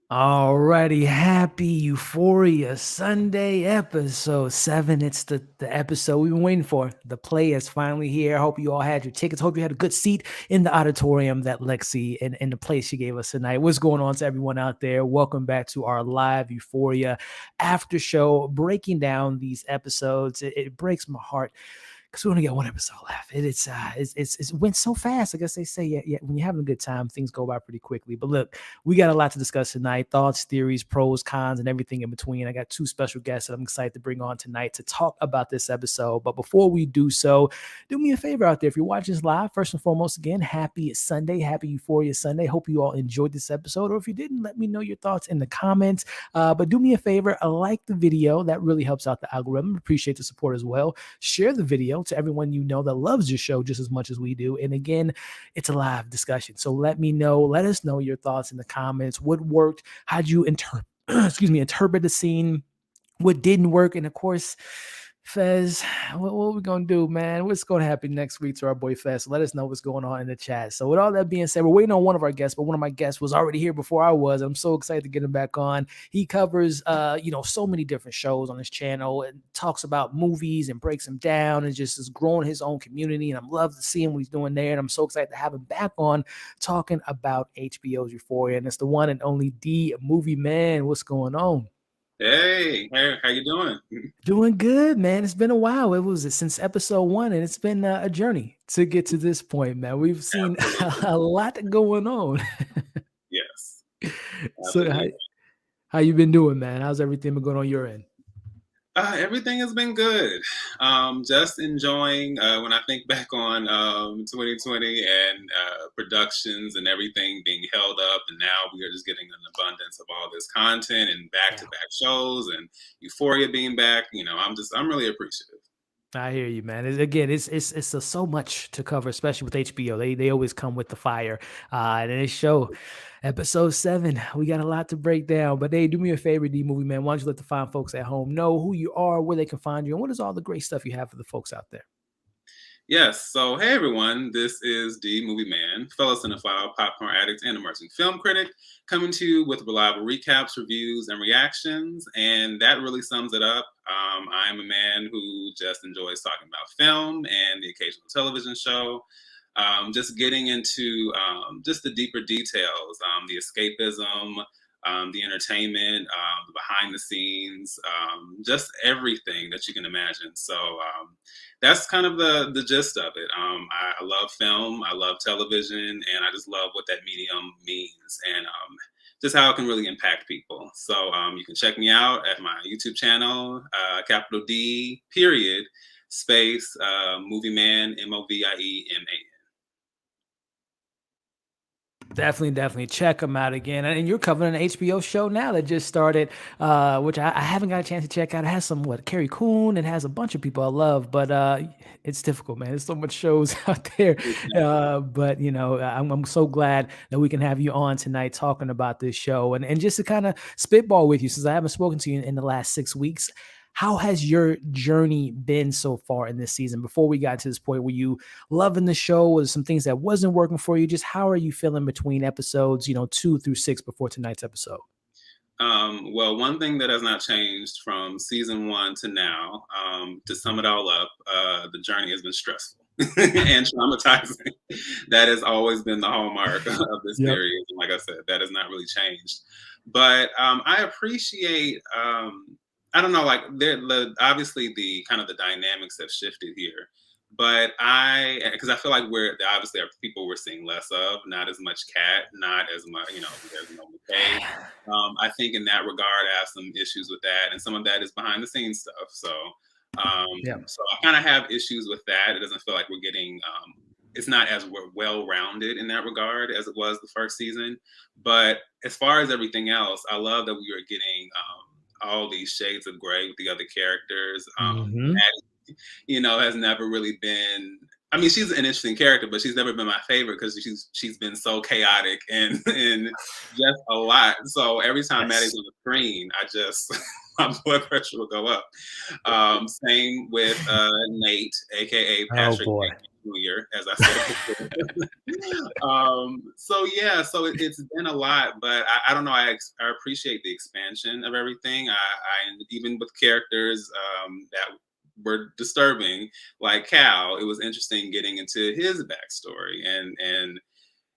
Alrighty, happy Euphoria Sunday episode 7. It's the episode we've been waiting for. The play is finally here. Hope you all had your tickets. Hope you had a good seat in the auditorium that Lexi and the place she gave us tonight. What's going on to everyone out there? Welcome back to our live Euphoria after show, breaking down these episodes. It breaks my heart because we only got one episode left. It went so fast. I guess they say, yeah, when you're having a good time, things go by pretty quickly. But look, we got a lot to discuss tonight: thoughts, theories, pros, cons, and everything in between. I got two special guests that I'm excited to bring on tonight to talk about this episode. But before we do so, do me a favor out there. If you're watching this live, first and foremost, again, happy Sunday, happy Euphoria Sunday. Hope you all enjoyed this episode. Or if you didn't, let me know your thoughts in the comments. But do me a favor, like the video. That really helps out the algorithm. Appreciate the support as well. Share the video to everyone you know that loves your show just as much as we do. And again, it's a live discussion. So let us know your thoughts in the comments. What worked? How'd you interpret the scene? What didn't work? And of course, Fez, what are we gonna do, man? What's gonna happen next week to our boy Fez? So let us know what's going on in the chat. So with all that being said, we're waiting on one of our guests, but one of my guests was already here before I was. I'm so excited to get him back on. He covers so many different shows on his channel and talks about movies and breaks them down and just is growing his own community. And I'm love to see him what he's doing there. And I'm so excited to have him back on talking about HBO's Euphoria. And it's the one and only D Movieman. What's going on? Hey, how you doing? Doing good, man. It's been a while. It was since episode 1, and it's been a journey to get to this point, man. We've seen Absolutely. a lot going on. Yes, So how, absolutely. how you been doing, man? How's everything been going on your end? Everything has been good. Just enjoying when I think back on 2020 and productions and everything being held up, and now we are just getting an abundance of all this content and Yeah. back-to-back shows and Euphoria being back. I'm really appreciative. I hear you, man. It's so much to cover, especially with HBO. They always come with the fire, and they show episode 7. We got a lot to break down. But hey, do me a favor, D Movie Man. Why don't you let the fine folks at home know who you are, where they can find you, and what is all the great stuff you have for the folks out there? Yes. So, hey everyone, this is D Movie Man, fellow cinephile, popcorn addict, and emerging film critic, coming to you with reliable recaps, reviews, and reactions. And that really sums it up. I am a man who just enjoys talking about film and the occasional television show. Just getting into just the deeper details, the escapism, the entertainment, the behind the scenes, just everything that you can imagine. So that's kind of the gist of it. I love film, I love television, and I just love what that medium means and just how it can really impact people. So you can check me out at my YouTube channel, capital D period space Movie Man Movieman. Definitely check them out again. And you're covering an HBO show now that just started, which I haven't got a chance to check out. It has some Carrie Coon. It has a bunch of people I love, but it's difficult, man. There's so much shows out there. But I'm so glad that we can have you on tonight talking about this show and just to kind of spitball with you, since I haven't spoken to you in the last 6 weeks. How has your journey been so far in this season? Before we got to this point, were you loving the show? Was some things that wasn't working for you? Just how are you feeling between episodes, 2 through 6 before tonight's episode? Well, one thing that has not changed from season one to now, to sum it all up, the journey has been stressful and traumatizing. That has always been the hallmark of this Yep. series. And like I said, that has not really changed. But I appreciate, I don't know, like obviously the kind of the dynamics have shifted here. But because I feel like we're obviously are people we're seeing less of, not as much Cat, not as much, there's no McKay. I think in that regard, I have some issues with that, and some of that is behind the scenes stuff. So, Yeah. so I kind of have issues with that. It doesn't feel like we're getting. It's not as well rounded in that regard as it was the first season. But as far as everything else, I love that we are getting all these shades of gray with the other characters. Hmm. Maddie, has never really been. I mean, she's an interesting character, but she's never been my favorite because she's been so chaotic and just a lot. So every time Maddie's Yes. on the screen, I just my blood pressure will go up. Same with Nate, aka Oh Patrick boy. familiar, as I said before. So yeah, so it's been a lot, but I don't know. I appreciate the expansion of everything. Even with characters that were disturbing, like Cal, it was interesting getting into his backstory and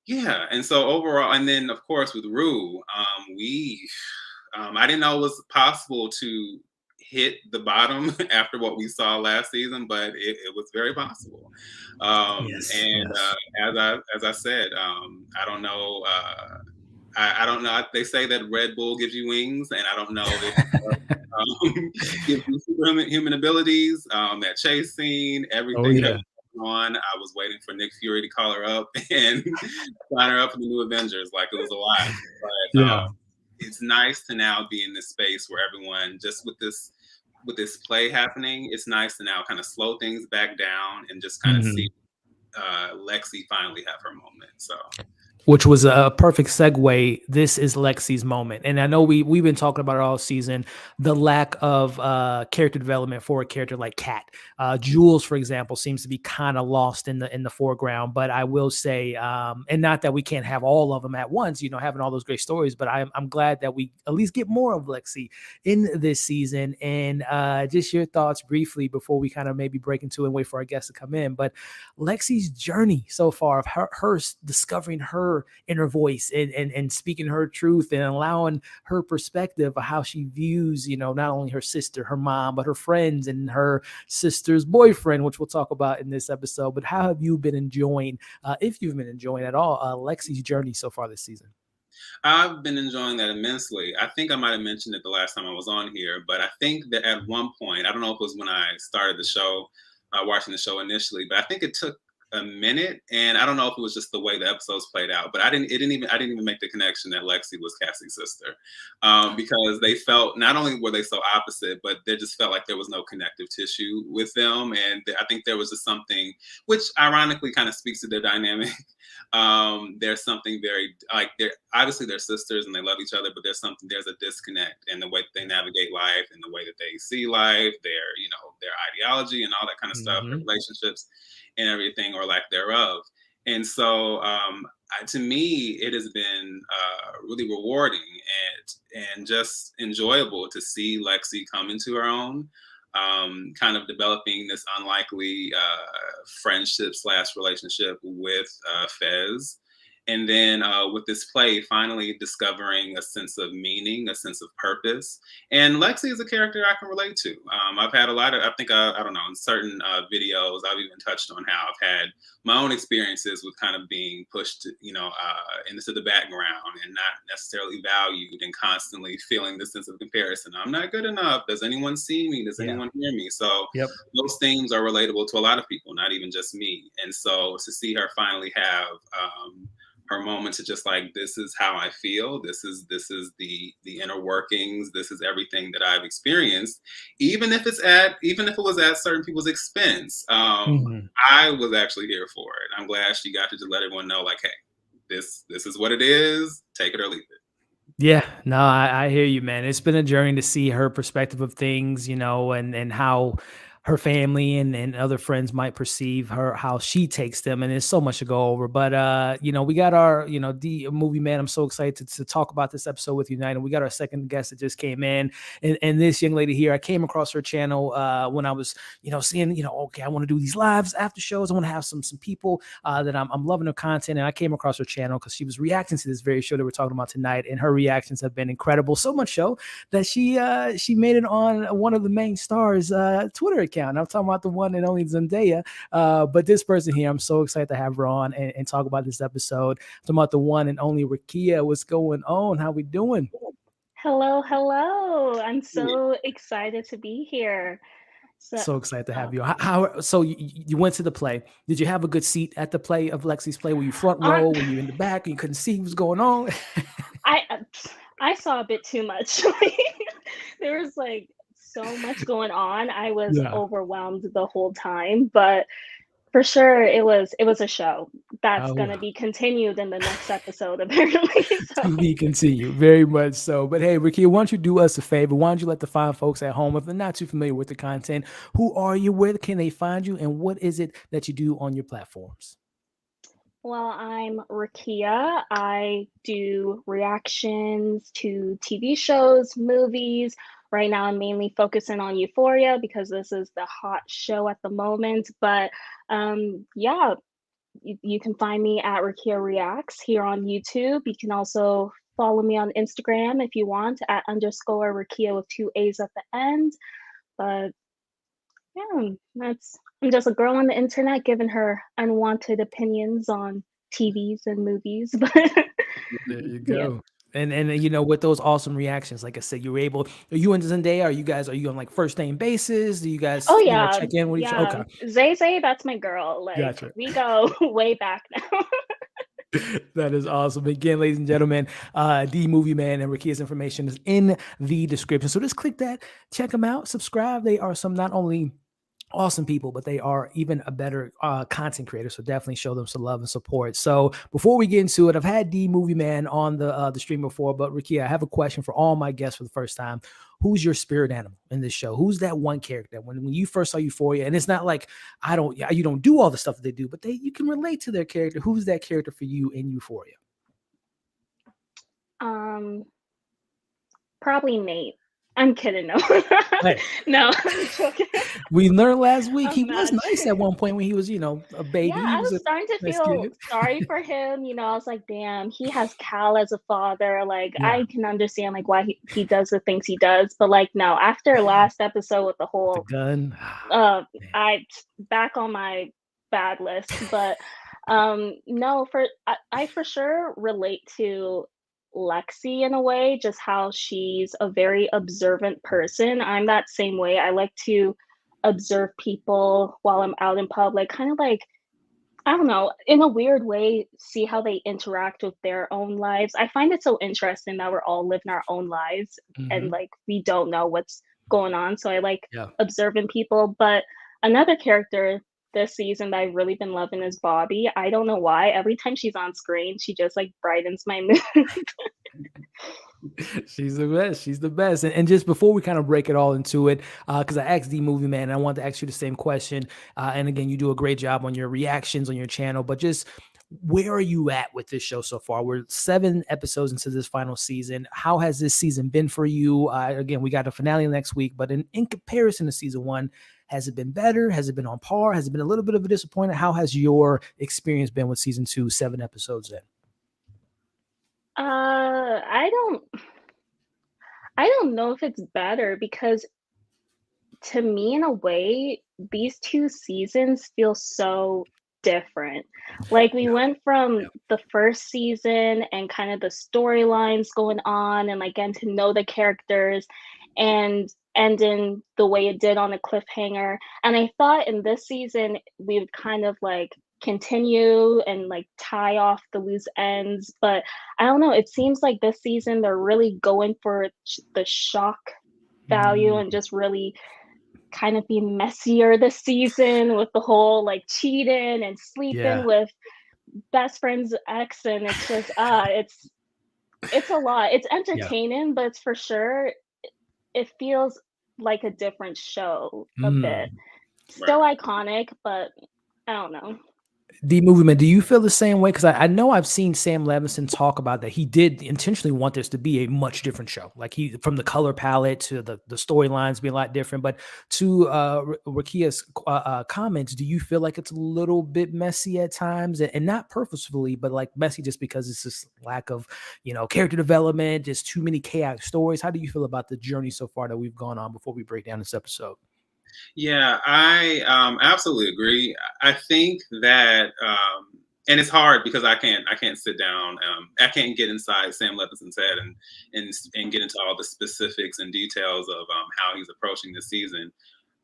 yeah, and so overall, and then of course with Rue, I didn't know it was possible to hit the bottom after what we saw last season, but it was very possible. Yes, And yes. as I said, I don't know. I don't know. They say that Red Bull gives you wings, and I don't know if gives you superhuman abilities. That chase scene, Oh everything that yeah. was going on, I was waiting for Nick Fury to call her up and sign her up for the new Avengers. Like it was a lot, but Yeah. it's nice to now be in this space where everyone just with this play happening, it's nice to now kind of slow things back down and just kind of see Mhm. Lexi finally have her moment. So Which was a perfect segue. This is Lexi's moment, and I know we've been talking about it all season. The lack of character development for a character like Kat, Jules, for example, seems to be kind of lost in the foreground. But I will say, and not that we can't have all of them at once, having all those great stories. But I'm glad that we at least get more of Lexi in this season. And just your thoughts briefly before we kind of maybe break into and wait for our guests to come in. But Lexi's journey so far of her discovering her inner voice and speaking her truth and allowing her perspective of how she views, not only her sister, her mom, but her friends and her sister's boyfriend, which we'll talk about in this episode. But how have you been enjoying, if you've been enjoying at all, Lexi's journey so far this season? I've been enjoying that immensely. I think I might have mentioned it the last time I was on here, but I think that at one point, I don't know if it was when I started the show, watching the show initially, but I think it took a minute, and I don't know if it was just the way the episodes played out, but I didn't even make the connection that Lexi was Cassie's sister, because they felt not only were they so opposite, but they just felt like there was no connective tissue with them, and I think there was just something which ironically kind of speaks to their dynamic. There's something very like they're sisters and they love each other, but there's a disconnect in the way that they navigate life and the way that they see life, their ideology and all that kind of stuff, their Mm-hmm. relationships and everything or lack thereof. And so to me, it has been really rewarding and just enjoyable to see Lexi come into her own, kind of developing this unlikely friendship slash relationship with Fez. And then with this play, finally discovering a sense of meaning, a sense of purpose. And Lexi is a character I can relate to. I've had a lot of, I think, I don't know, in certain videos, I've even touched on how I've had my own experiences with kind of being pushed, into the background and not necessarily valued and constantly feeling this sense of comparison. I'm not good enough. Does anyone see me? Does Yeah. anyone hear me? So Yep. those themes are relatable to a lot of people, not even just me. And so to see her finally have her moment to just like, this is how I feel. This is the inner workings. This is everything that I've experienced, even if it was at certain people's expense. Mm-hmm. I was actually here for it. I'm glad she got to just let everyone know, like, hey, this is what it is. Take it or leave it. Yeah, no, I hear you, man. It's been a journey to see her perspective of things, and how her family and other friends might perceive her, how she takes them. And there's so much to go over. But we got our, the movie man. I'm so excited to talk about this episode with you tonight. And we got our second guest that just came in. And this young lady here, I came across her channel when I was, seeing, okay, I want to do these lives after shows. I want to have some people that I'm loving her content. And I came across her channel because she was reacting to this very show that we're talking about tonight. And her reactions have been incredible. So much so that she made it on one of the main stars' Twitter account. I'm talking about the one and only Zendaya. But this person here, I'm so excited to have her on and talk about this episode. I'm talking about the one and only Rakia. What's going on? How we doing? Hello, hello. I'm so excited to be here. So, So excited to uh, have you. So you went to the play. Did you have a good seat at the play of Lexi's play? Were you front on, row? Were you in the back? You couldn't see what was going on? I I saw a bit too much. There was like so much going on. I was Yeah. overwhelmed the whole time, but For sure, it was a show that's Oh, gonna be continued in the next episode apparently. to So be continued, very much so. But hey, Ricky, why don't you do us a favor? Why don't you let the fine folks at home, if they're not too familiar with the content, who are you? Where can they find you? And what is it that you do on your platforms? well, I'm Rakia. I do reactions to TV shows, movies. Right now, I'm mainly focusing on Euphoria because this is the hot show at the moment. But yeah, you can find me at Rakia Reacts here on YouTube. You can also follow me on Instagram if you want at underscore Rakia with two A's at the end. But yeah, that's I'm just a girl on the internet giving her unwanted opinions on TVs and movies. But There you yeah. go. And you know, with those awesome reactions, like I said, you were able. Are you and Zendaya? Are you on like first name basis? Do you Oh guys, yeah, check in with each? yeah. Okay, Zay Zay, that's my girl. Like gotcha. we go way back now. That is awesome. Again, ladies and gentlemen, the Movie Man and Rakia's information is in the description. So just click that, check them out, subscribe. They are some not only awesome people, but they are even a better content creator. So definitely show them some love and support. So before we get into it, I've had the Movie Man on the stream before, but Rakia, I have a question for all my guests for the first time. Who's your spirit animal in this show? Who's that one character when you first saw Euphoria? And it's not like you don't do all the stuff that they do, but you can relate to their character. Who's that character for you in Euphoria? um, Probably Nate. I'm kidding. No, Hey, no, I'm joking. we learned last week he I'm was not. nice at one point when he was, a Yeah, baby. He I was was a starting to nice feel kid. sorry for him. I was like, damn, he has Cal as a father. Like, Yeah, I can understand like why he does the things he does. But like, no, after last episode with the with the whole, gun. uh, Man. I back on my bad list. But no, I for sure relate to Lexi in a way, just how she's a very observant person. I'm that same way. I like to observe people while I'm out in public, kind of like I don't know, in a weird way, see how they interact with their own lives. I find it so interesting that we're all living our own lives and Mhm. like we don't know what's going on. So I like Yeah. observing people. But another character this season that I've really been loving is Bobby. I don't know why. Every time she's on screen, she just like brightens my mood. She's the best. She's the best. And just before we kind of break it all into it, because I asked the movie man, and I want to ask you the same question. And again, you do a great job on your reactions on your channel, but just where are you at with this show so far? We're 7 episodes into this final season. How has this season been for you? Again, we got a finale next week, but in comparison to season one, has it been better? Has it been on par? Has it been a little bit of a disappointment? How has your experience been with season two, 7 episodes in? I don't know if it's better because to me, in a way, these two seasons feel so different. Like, we Yeah. went Yeah. from the first season and kind of the storylines going on and like getting to know the characters and ending the way it did on a cliffhanger. And I thought in this season, we would kind of like continue and like tie off the loose ends. But I don't know, it seems like this season they're really going for the shock value Mm, and just really kind of be messier this season with the whole like cheating and sleeping yeah. with best friend's ex, and it's just it's a lot. It's Yeah. entertaining, but it's for sure it feels like a different show a bit. Mm. Right. Still iconic, but I don't know. The movement. Do you feel the same way? Because I know I've seen Sam Levinson talk about that. He did intentionally want this to be a much different show. Like he, from the color palette to the storylines be a lot different. But to Rakia's comments, do you feel like it's a little bit messy at times, and not purposefully, but like messy just because it's this lack of character development, just too many chaotic stories? How do you feel about the journey so far that we've gone on before we break down this episode? Yeah, I absolutely agree. I think that, and it's hard because I can't sit down. I can't get inside Sam Levinson's head and get into all the specifics and details of how he's approaching this season.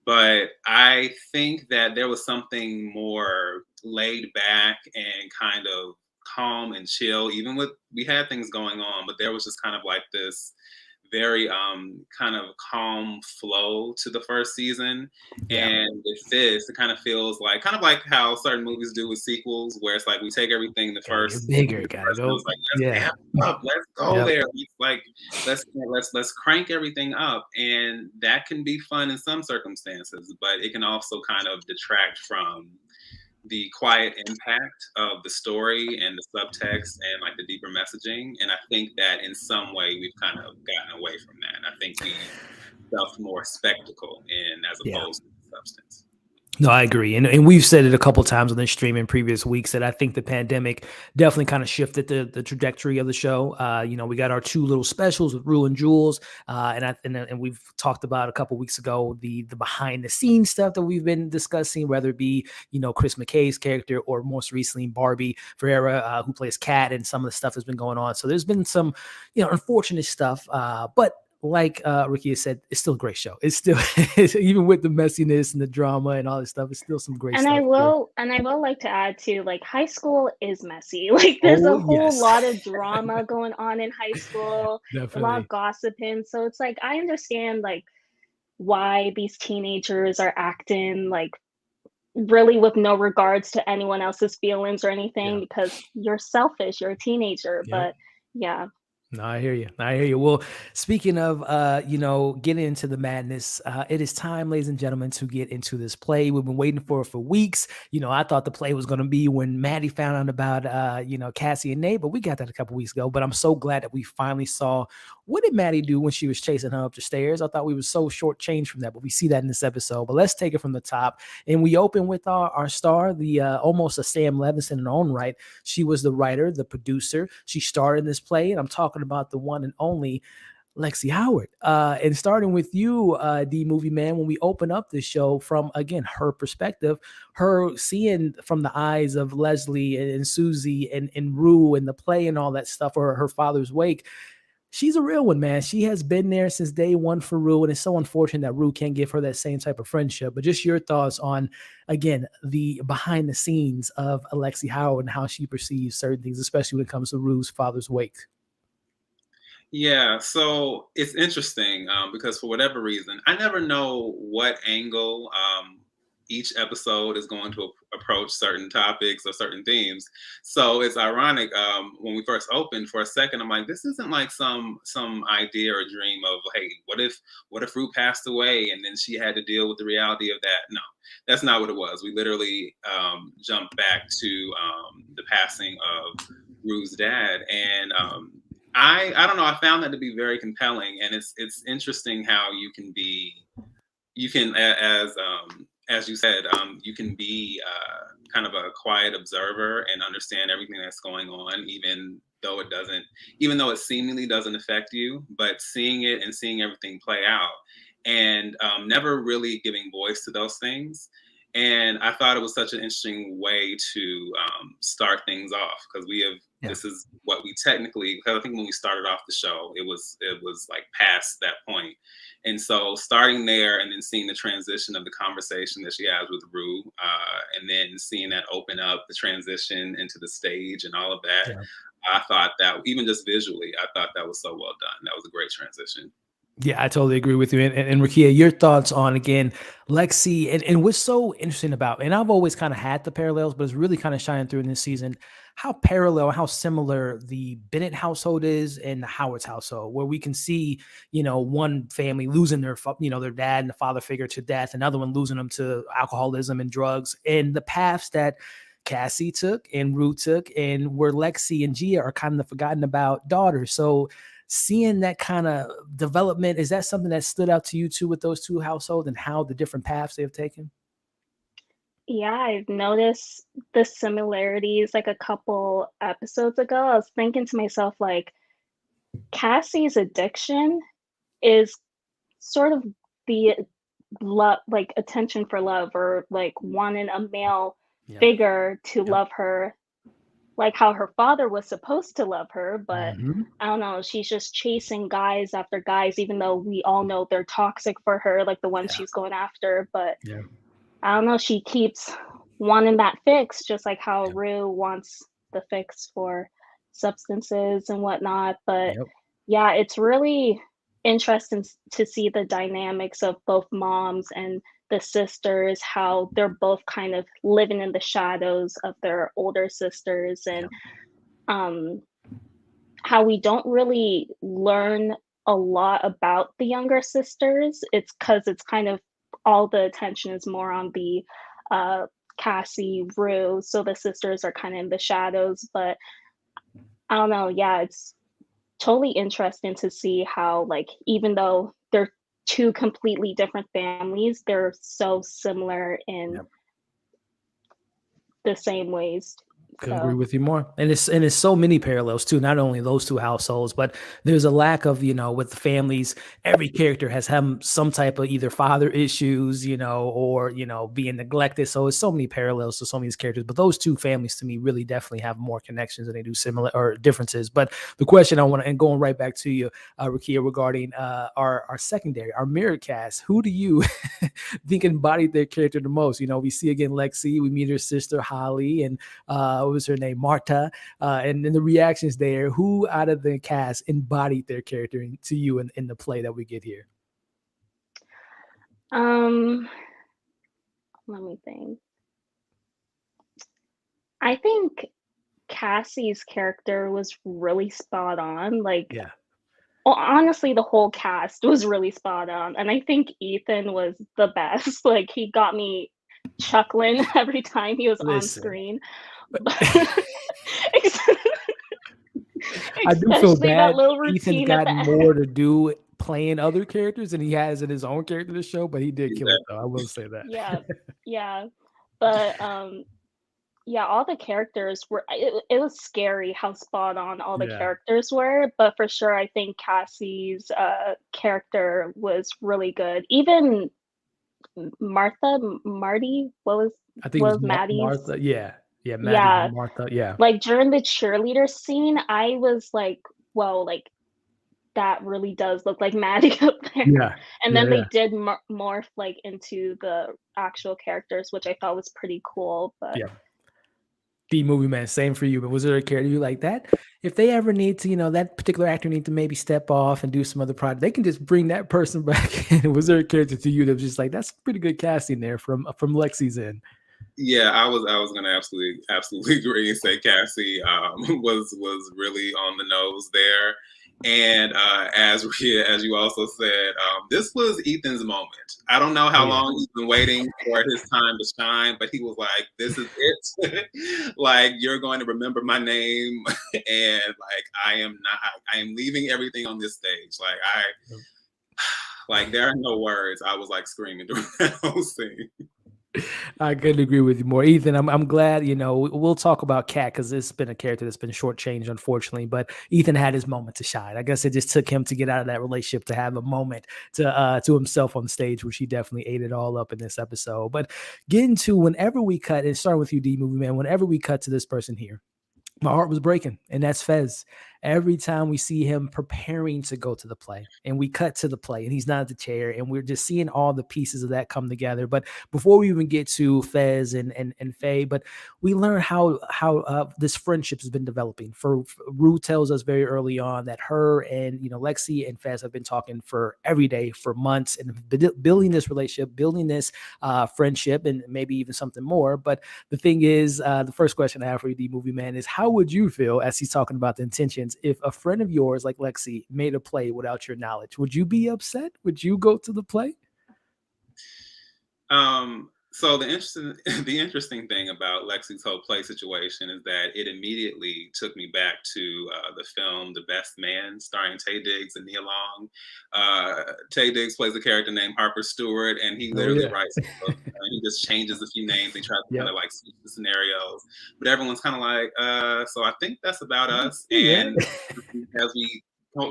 But I think that there was something more laid back and kind of calm and chill. Even with we had things going on, but there was just kind of like this very kind of calm flow to the first season. Yeah. And with this, it kind of feels like how certain movies do with sequels, where it's like we take everything the Gotta get first, bigger. Gotta and go. it's like let's Yeah. amp up, let's go Yep. there. It's like let's crank everything up, and that can be fun in some circumstances, but it can also kind of detract from the quiet impact of the story and the subtext and like the deeper messaging. And I think that in some way we've kind of gotten away from that. I think we stuffed more spectacle in as Yeah. opposed to substance. No, I agree. And we've said it a couple times on this stream in previous weeks that I think the pandemic definitely kind of shifted the trajectory of the show. We got our two little specials with Rue and Jules. And we've talked about a couple weeks ago the behind the scenes stuff that we've been discussing, whether it be, Chris McKay's character or most recently Barbie Ferreira, who plays Kat, and some of the stuff that's been going on. So there's been some, unfortunate stuff. But like Ricky has said, it's still a great show. It's still even with the messiness and the drama and all this stuff, it's still some great And stuff here. I will like to add too, like high school is messy. Like there's Oh a whole yes, lot of drama going on in high school, a lot of definitely. gossiping. So it's like I understand like why these teenagers are acting like really with no regards to anyone else's feelings or anything Yeah. because you're selfish, you're a teenager. Yep. But yeah. No, I hear you. I hear you. Well, speaking of, getting into the madness, it is time, ladies and gentlemen, to get into this play. We've been waiting for it for weeks. I thought the play was going to be when Maddie found out about, Cassie and Nate, but we got that a couple weeks ago. But I'm so glad that we finally saw what did Maddie do when she was chasing her up the stairs. I thought we were so shortchanged from that, but we see that in this episode. But let's take it from the top. And we open with our star, the almost a Sam Levinson in her own right. She was the writer, the producer. She starred in this play, and I'm talking about the one and only Lexi Howard. And starting with you, the movie man, when we open up this show from, again, her perspective, her seeing from the eyes of Leslie and Susie and Rue and the play and all that stuff, or her father's wake. She's a real one, man. She has been there since day one for Rue, and it's so unfortunate that Rue can't give her that same type of friendship. But just your thoughts on, again, the behind the scenes of Alexi Howard and how she perceives certain things, especially when it comes to Rue's father's wake. Yeah, so it's interesting because for whatever reason, I never know what angle each episode is going to approach certain topics or certain themes. So it's ironic when we first opened. For a second, I'm like, this isn't like some idea or dream of, hey, what if Rue passed away and then she had to deal with the reality of that? No, that's not what it was. We literally jumped back to the passing of Rue's dad, and I don't know. I found that to be very compelling, and it's interesting how you can as you said, you can be kind of a quiet observer and understand everything that's going on, even though it seemingly doesn't affect you, but seeing it and seeing everything play out, and never really giving voice to those things. And I thought it was such an interesting way to start things off because this is what we technically, because I think when we started off the show, it was like past that point. And so starting there and then seeing the transition of the conversation that she has with Rue, and then seeing that open up the transition into the stage and all of that, Yeah. I thought that even just visually, I thought that was so well done. That was a great transition. Yeah, I totally agree with you. And Rakia, your thoughts on, again, Lexi, and what's so interesting about, and I've always kind of had the parallels, but it's really kind of shining through in this season, how parallel, how similar the Bennett household is and the Howard's household, where we can see, one family losing their dad and the father figure to death, another one losing them to alcoholism and drugs, and the paths that Cassie took and Rue took, and where Lexi and Gia are kind of the forgotten about daughters. So seeing that kind of development, is that something that stood out to you too with those two households and how the different paths they have taken? Yeah, I've noticed the similarities like a couple episodes ago. I was thinking to myself, like, Cassie's addiction is sort of the love, like attention for love, or like wanting a male Yeah. figure to Yep. love her, like how her father was supposed to love her. But Mm-hmm. I don't know, she's just chasing guys after guys, even though we all know they're toxic for her, like the ones Yeah. she's going after. But Yeah. I don't know, she keeps wanting that fix, just like how Yeah. Rue wants the fix for substances and whatnot. But Yep. yeah, interesting to see the dynamics of both moms and the sisters, how they're both kind of living in the shadows of their older sisters, and um, how we don't really learn a lot about the younger sisters. It's because it's kind of all the attention is more on the uh, Cassie, Rue, so the sisters are kind of in the shadows. But I don't know, yeah, it's totally interesting to see how, like, even though they're two completely different families, they're so similar in Yep. the same ways. Couldn't agree So with you more. And it's so many parallels too, not only those two households, but there's a lack of, with the families, every character has had some type of either father issues, or, being neglected. So it's so many parallels to so many of these characters. But those two families to me really definitely have more connections than they do similar or differences. But the question I want to, and going right back to you, Rakia, regarding our secondary, our mirror cast, who do you think embodied their character the most? We see again Lexi, we meet her sister Holly, and what was her name, Marta, and then the reactions there. Who out of the cast embodied their character to you in the play that we get here? um let me think. I think Cassie's character was really spot on. Like, Yeah, well, honestly, the whole cast was really spot on, and I think Ethan was the best. Like, he got me chuckling every time he was on listen, screen. I do feel Especially that bad. little Ethan's routine at got the end. more to do playing other characters than he has in his own character to show, but he did kill it though. I will say that. Yeah, yeah. But yeah, all the characters were it was scary how spot on all the Yeah. characters were, but for sure I think Cassie's character was really good. Even Marty, I think it what was was Maddie's? Martha. Yeah. Yeah. Maddie, Yeah, Martha. Yeah. like during the cheerleader scene, I was like, "Whoa, like that really does look like Maddie up there." Yeah. And Yeah. then Yeah. they did morph like into the actual characters, which I thought was pretty cool. But Yeah. The movie man, same for you. But was there a character you like that? If they ever need to, that particular actor need to maybe step off and do some other project, they can just bring that person back in. Was there a character to you that was just like, that's pretty good casting there from Lexi's end? Yeah, I was gonna absolutely agree and say Cassie was really on the nose there. And as you also said, this was Ethan's moment. I don't know Oh how yeah. long he's been waiting for his time to shine, but he was like, "This is it. Like you're going to remember my name, and like I am leaving everything on this stage. Like there are no words. I was like screaming during that whole scene." I couldn't agree with you more, Ethan. I'm glad. We'll talk about Kat because it's been a character that's been shortchanged, unfortunately. But Ethan had his moment to shine. I guess it just took him to get out of that relationship to have a moment to himself on stage, which he definitely ate it all up in this episode. But getting to whenever we cut, and starting with you, D Movie Man, whenever we cut to this person here, my heart was breaking, and that's Fez. Every time we see him preparing to go to the play, and we cut to the play, and he's not at the chair, and we're just seeing all the pieces of that come together. But before we even get to Fez and Faye, but we learn how this friendship has been developing. Rue tells us very early on that her and Lexi and Fez have been talking for every day for months and building this relationship, building this friendship, and maybe even something more. But the thing is, the first question I have for you, the movie man, is how would you feel as he's talking about the intentions if a friend of yours like Lexi made a play without your knowledge? Would you be upset? Would you go to the play? So the interesting thing about Lexi's whole play situation is that it immediately took me back to the film The Best Man, starring Taye Diggs and Nia Long. Taye Diggs plays a character named Harper Stewart, and he Oh literally yeah. writes a book. And he just changes a few names. He tries to kind Yep. of like switch the scenarios, but everyone's kind of like, so I think that's about us. Yeah. And as we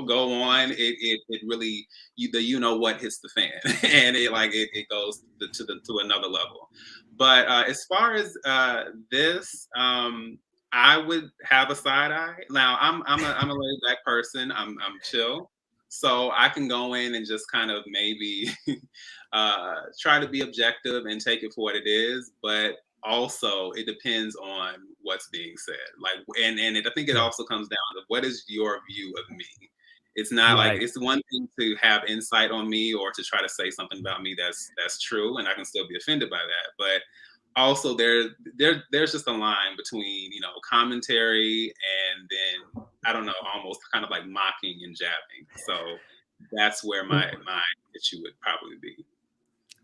go on, it really you know what hits the fan, and it goes to another level. But as far as this, I would have a side eye. Now I'm a laid back person. I'm chill, so I can go in and just kind of maybe try to be objective and take it for what it is, but also it depends on what's being said, like, and I think it Yeah. also comes down to what is your view of me. It's not like Right. it's one thing to have insight on me or to try to say something about me that's true, and I can still be offended by that. But also there's just a line between commentary and then I don't know, almost kind of like mocking and jabbing. So that's where my issue would probably be.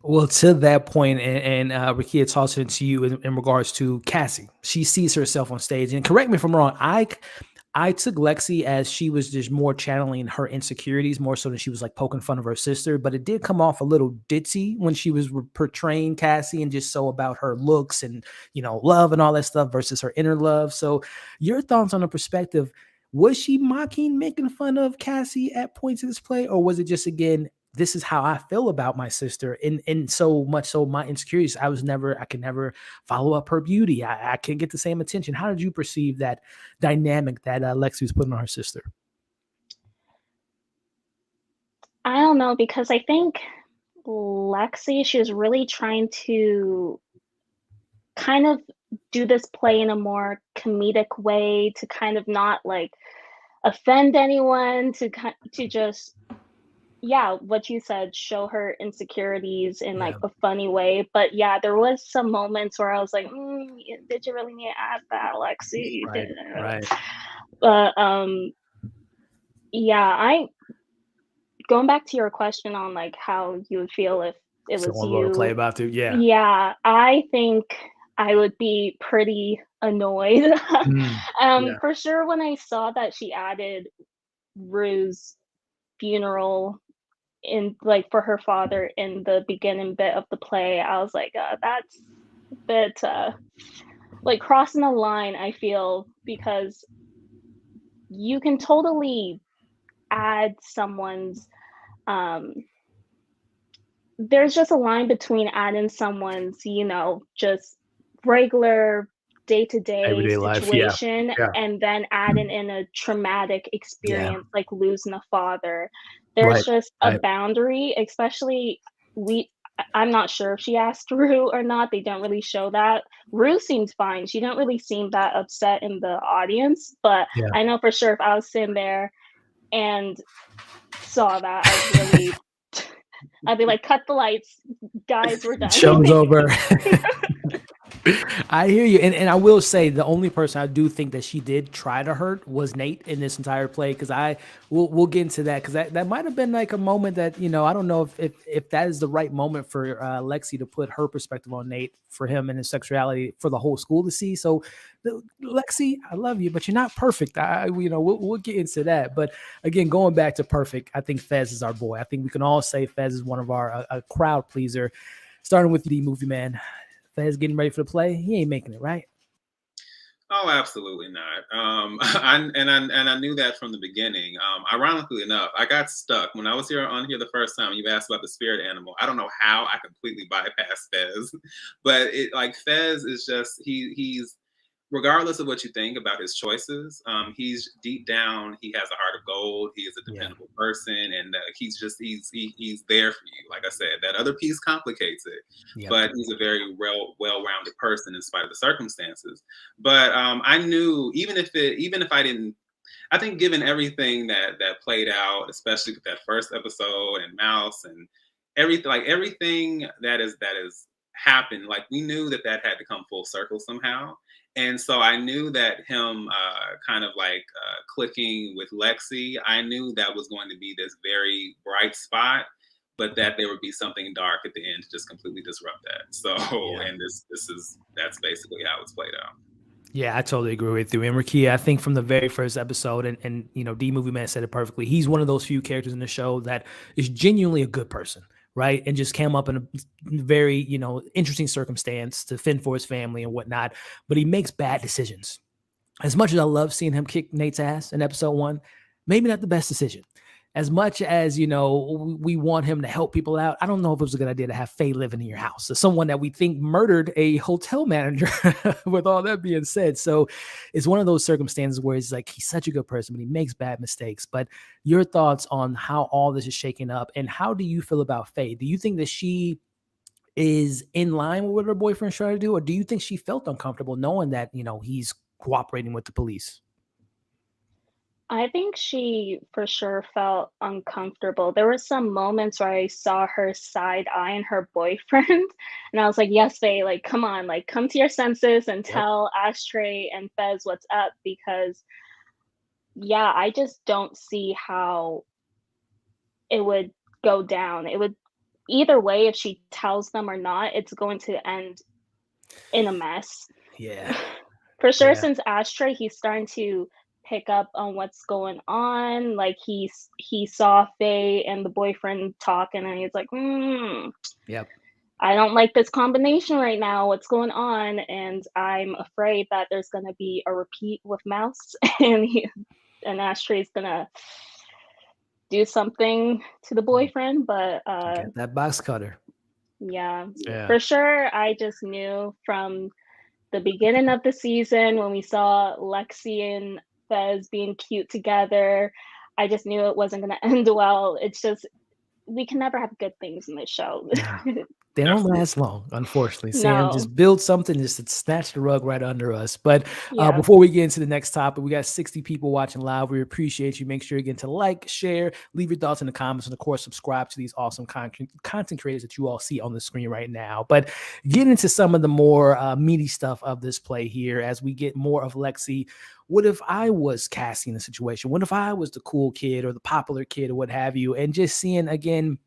Well, to that point, and Rakia tossed it to you in regards to Cassie. She sees herself on stage, and correct me if I'm wrong. I took Lexi as she was just more channeling her insecurities, more so than she was like poking fun of her sister. But it did come off a little ditzy when she was portraying Cassie and just so about her looks and love and all that stuff versus her inner love. So, your thoughts on the perspective? Was she mocking, making fun of Cassie at points in this play, or was it just again, this is how I feel about my sister, and so much so my insecurities. I could never follow up her beauty. I can't get the same attention. How did you perceive that dynamic that Lexi was putting on her sister? I don't know because I think Lexi, she was really trying to kind of do this play in a more comedic way to kind of not like offend anyone, to just, yeah, what you said, show her insecurities in like Yeah, a funny way. But yeah, there was some moments where I was like, did you really need to add that, Lexi? You right, didn't. right. But yeah, I going back to your question on like how you would feel if it was Someone wrote a play you. about it. Yeah. Yeah, I think I would be pretty annoyed. Mm, yeah. For sure, when I saw that she added Rue's funeral in like for her father in the beginning bit of the play, I was like, that's a bit like crossing the line, I feel, because you can totally add someone's um there's just a line between adding someone's, just regular day-to-day Everyday life. Yeah. situation Yeah. and then adding in a traumatic Yeah. experience like losing a father. There's Right. just a Right. boundary, especially we I'm not sure if she asked Rue or not. They don't really show that. Rue seemed fine. She didn't really seem that upset in the audience, but Yeah. I know for sure if I was sitting there and saw that, I'd be like, cut the lights, guys, we're done. Show's over. I hear you, and I will say the only person I do think that she did try to hurt was Nate in this entire play, because we'll get into that, because that might have been like a moment that I don't know if that is the right moment for Lexi to put her perspective on Nate, for him and his sexuality, for the whole school to see. So Lexi, I love you, but you're not perfect. We'll get into that, but again, going back to perfect, I think Fez is our boy. I think we can all say Fez is one of our a crowd pleaser. Starting with the movie man. Fez getting ready for the play, he ain't making it, right? Oh, absolutely not. I knew that from the beginning. Ironically enough, I got stuck when I was on here the first time. You asked about the spirit animal. I don't know how I completely bypassed Fez, but Fez is just he's regardless of what you think about his choices, he's deep down, he has a heart of gold. He is a Yeah. dependable person, and he's there for you. Like I said, that other piece complicates it, Yep. but he's a very well-rounded person in spite of the circumstances. But I knew even if I didn't. I think given everything that played out, especially with that first episode and Mouse and everything that is happened, like we knew that had to come full circle somehow. And so I knew that him kind of clicking with Lexi, I knew that was going to be this very bright spot, but that there would be something dark at the end to just completely disrupt that. So, Yeah. and that's basically how it's played out. Yeah, I totally agree with you. And Rakia, I think from the very first episode, and D Movie Man said it perfectly. He's one of those few characters in the show that is genuinely a good person, right? And just came up in a very, interesting circumstance to fend for his family and whatnot. But he makes bad decisions. As much as I love seeing him kick Nate's ass in episode 1, maybe not the best decision. As much as we want him to help people out, I don't know if it was a good idea to have Faye living in your house. So someone that we think murdered a hotel manager. With all that being said, so it's one of those circumstances where it's like he's such a good person, but he makes bad mistakes. But your thoughts on how all this is shaking up, and how do you feel about Faye? Do you think that she is in line with what her boyfriend's trying to do, or do you think she felt uncomfortable knowing that he's cooperating with the police? I think she for sure felt uncomfortable. There were some moments where I saw her side eyeing her boyfriend, and I was like, "Yes, Faye, like, come on, like, come to your senses and Yep. tell Ashtray and Fez what's up." Because, yeah, I just don't see how it would go down. It would either way, if she tells them or not, it's going to end in a mess. Yeah. For sure, Yeah. since Ashtray, he's starting to pick up on what's going on. Like he saw Faye and the boyfriend talking, and he's like, Yep. I don't like this combination right now. What's going on? And I'm afraid that there's gonna be a repeat with Mouse, and and Ashtray's gonna do something to the boyfriend. But Get that box cutter. yeah, Yeah. for sure, I just knew from the beginning of the season when we saw Lexi and Fez being cute together. I just knew it wasn't going to end well. It's just we can never have good things in this show. Nah, they don't Absolutely. last long, unfortunately. Sam No. just built something just to snatch the rug right under us. But Yeah. before we get into the next topic, we got 60 people watching live. We appreciate you. Make sure again to like, share, leave your thoughts in the comments, and of course, subscribe to these awesome content creators that you all see on the screen right now. But get into some of the more meaty stuff of this play here as we get more of Lexi. What if I was Cassie in the situation? What if I was the cool kid or the popular kid or what have you? And just seeing again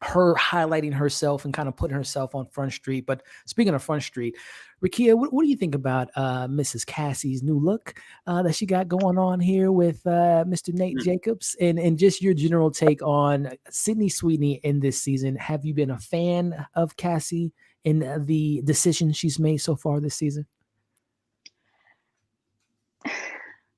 her highlighting herself and kind of putting herself on Front Street. But speaking of Front Street, Rakia, what do you think about Mrs. Cassie's new look that she got going on here with Mr. Nate Jacobs, and just your general take on Sydney Sweeney in this season? Have you been a fan of Cassie in the decisions she's made so far this season?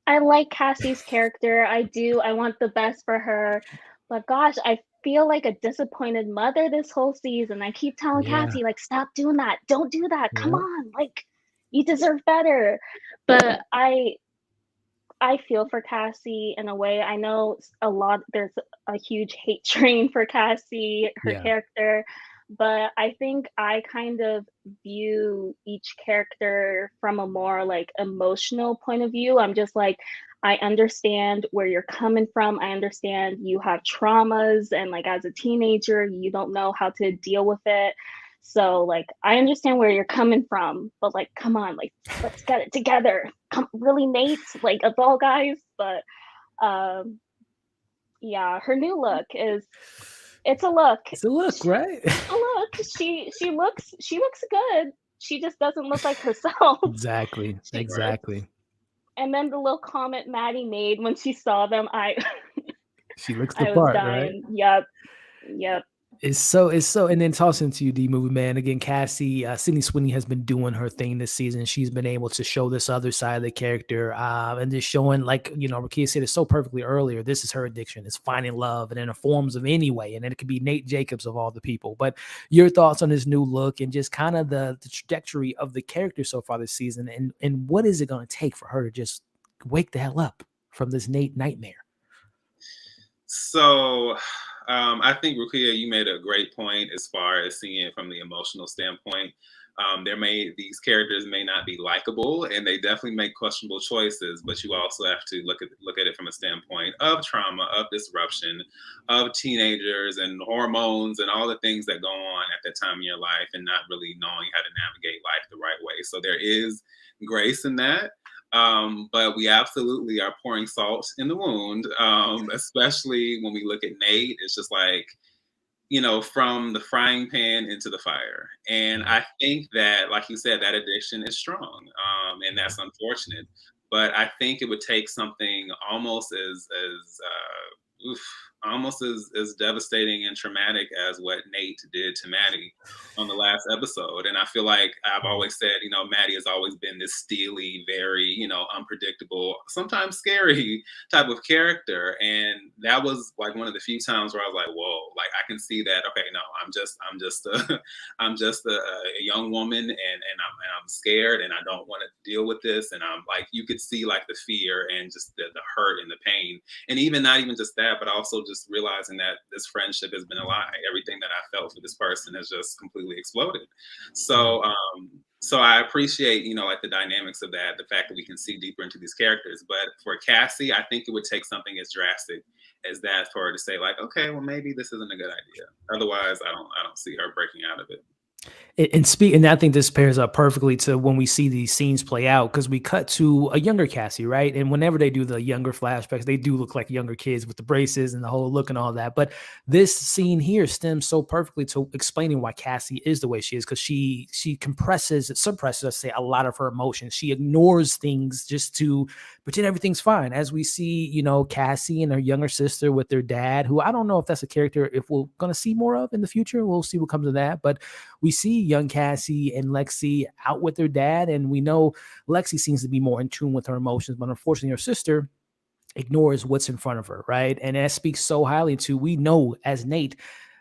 I like Cassie's character. I do. I want the best for her. But gosh, I feel like a disappointed mother this whole season. I keep telling Yeah, Cassie, like, stop doing that. Don't do that. Come yeah, on. Like, you deserve better. But I feel for Cassie in a way. I know there's a huge hate train for Cassie, her yeah, character, but I think I kind of view each character from a more like emotional point of view. I'm just like, I understand where you're coming from. I understand you have traumas, and like as a teenager, you don't know how to deal with it. So like I understand where you're coming from, but like come on, like let's get it together. Come really, Nate, like of all guys. But um yeah, her new look is it's a look. it's a look, right? A look. She looks good. She just doesn't look like herself. Exactly, she Right. exactly. and then the little comment Maddie made when she saw them, I She looks the I was part, right? dying. Yep. Yep. It's so, and then tossing to you, D movie man. Again, Cassie, Sydney Sweeney has been doing her thing this season. She's been able to show this other side of the character, and just showing, like Rakia said it so perfectly earlier. This is her addiction. It's finding love, and in the forms of any way, and then it could be Nate Jacobs of all the people. But your thoughts on this new look and just kind of the trajectory of the character so far this season, and what is it going to take for her to just wake the hell up from this Nate nightmare? So I think Rukia, you made a great point as far as seeing it from the emotional standpoint. These characters may not be likable, and they definitely make questionable choices. But you also have to look at it from a standpoint of trauma, of disruption, of teenagers and hormones and all the things that go on at that time in your life, and not really knowing how to navigate life the right way. So there is grace in that. But we absolutely are pouring salt in the wound, especially when we look at Nate. It's just like, from the frying pan into the fire. And Yeah, I think that, like you said, that addiction is strong, and yeah, that's unfortunate. But I think it would take something oof, almost as devastating and traumatic as what Nate did to Maddie on the last episode. And I feel like I've yeah. always said, Maddie has always been this steely, very, unpredictable, sometimes scary type of character. And that was like one of the few times where I was like, whoa, like I can see that. Okay, no, I'm just I'm just a young woman, and I'm scared, and I don't want to deal with this. And I'm like, you could see like the fear and just the hurt and the pain, and even not even just that, but also just realizing that this friendship has been a lie. Everything that I felt for this person has just completely exploded. Yeah. So So I appreciate, like the dynamics of that, the fact that we can see deeper into these characters. But for Cassie, I think it would take something as drastic as that for her to say, like, okay, well, maybe this isn't a good idea. Otherwise, I don't see her breaking out of it. And I think this pairs up perfectly to when we see these scenes play out, because we cut to a younger Cassie, right? And whenever they do the younger flashbacks, they do look like younger kids with the braces and the whole look and all that. But this scene here stems so perfectly to explaining why Cassie is the way she is, because she suppresses, let's say, a lot of her emotions. She ignores things just to pretend everything's fine. As we see, Cassie and her younger sister with their dad, who I don't know if that's a character if we're gonna see more of in the future. We'll see what comes of that. But we see young Cassie and Lexi out with their dad, and we know Lexi seems to be more in tune with her emotions, but unfortunately, her sister ignores what's in front of her, right? And that speaks so highly to, we know as Nate,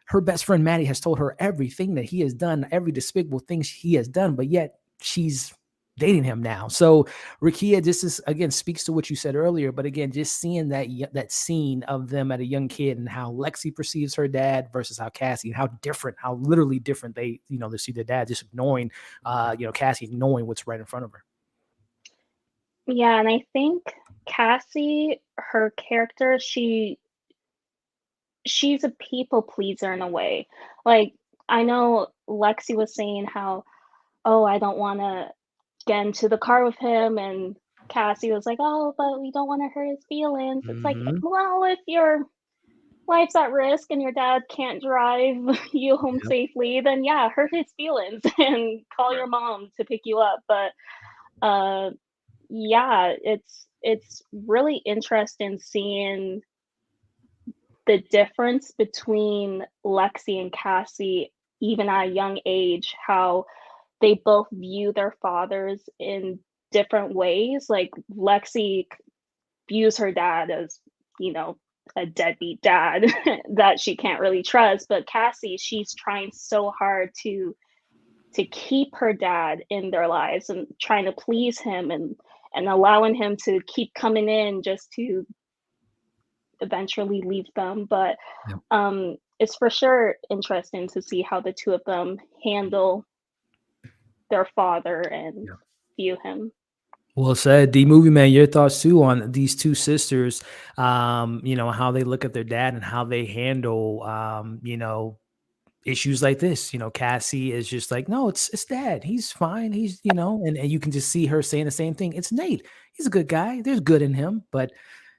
her best friend Maddie has told her everything that he has done, every despicable thing he has done, but yet she's dating him now. So Rakia, this is again speaks to what you said earlier, but again, just seeing that scene of them at a young kid and how Lexi perceives her dad versus how Cassie, and how literally different they see their dad, just ignoring, Cassie ignoring what's right in front of her. Yeah, and I think Cassie, her character, she's a people pleaser in a way. Like, I know Lexi was saying how, oh, I don't want to get into the car with him, and Cassie was like, oh, but we don't want to hurt his feelings. It's like, Mm-hmm. well, if your life's at risk and your dad can't drive you home Yep. safely, then yeah, hurt his feelings and call Right. your mom to pick you up. But uh yeah, it's really interesting seeing the difference between Lexi and Cassie, even at a young age, how they both view their fathers in different ways. Like Lexi views her dad as, you know, a deadbeat dad that she can't really trust. But Cassie, she's trying so hard to keep her dad in their lives and trying to please him and allowing him to keep coming in just to eventually leave them. But Yep. it's for sure interesting to see how the two of them handle their father and Yep. view him. Well said. The movie man, your thoughts too on these two sisters, how they look at their dad and how they handle, issues like this. Cassie is just like, no, it's dad. He's fine. And you can just see her saying the same thing. It's Nate. He's a good guy. There's good in him. But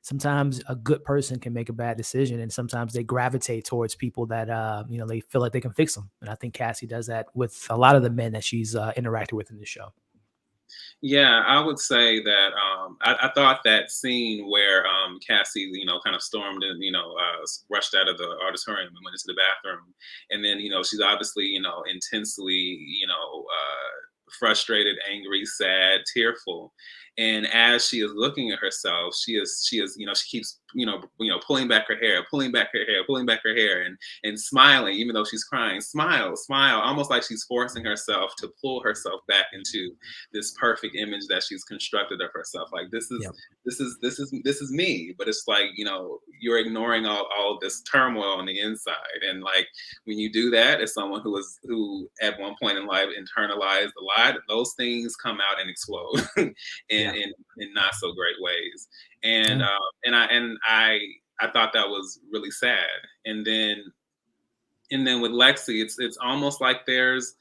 sometimes a good person can make a bad decision. And sometimes they gravitate towards people that, they feel like they can fix them. And I think Cassie does that with a lot of the men that she's interacted with in the show. Yeah, I would say that I thought that scene where Cassie, kind of stormed and rushed out of the auditorium and went into the bathroom, and then she's obviously intensely frustrated, angry, sad, tearful, and as she is looking at herself, she keeps pulling back her hair, pulling back her hair, pulling back her hair, and smiling even though she's crying, smile, smile, almost like she's forcing herself to pull herself back into this perfect image that she's constructed of herself. Like this is Yep. this is me, but it's like you're ignoring all of this turmoil on the inside, and like when you do that as someone who at one point in life internalized a lot, those things come out and explode in, Yeah. in not so great ways. And Yeah. I thought that was really sad. And then with Lexi, it's almost like there's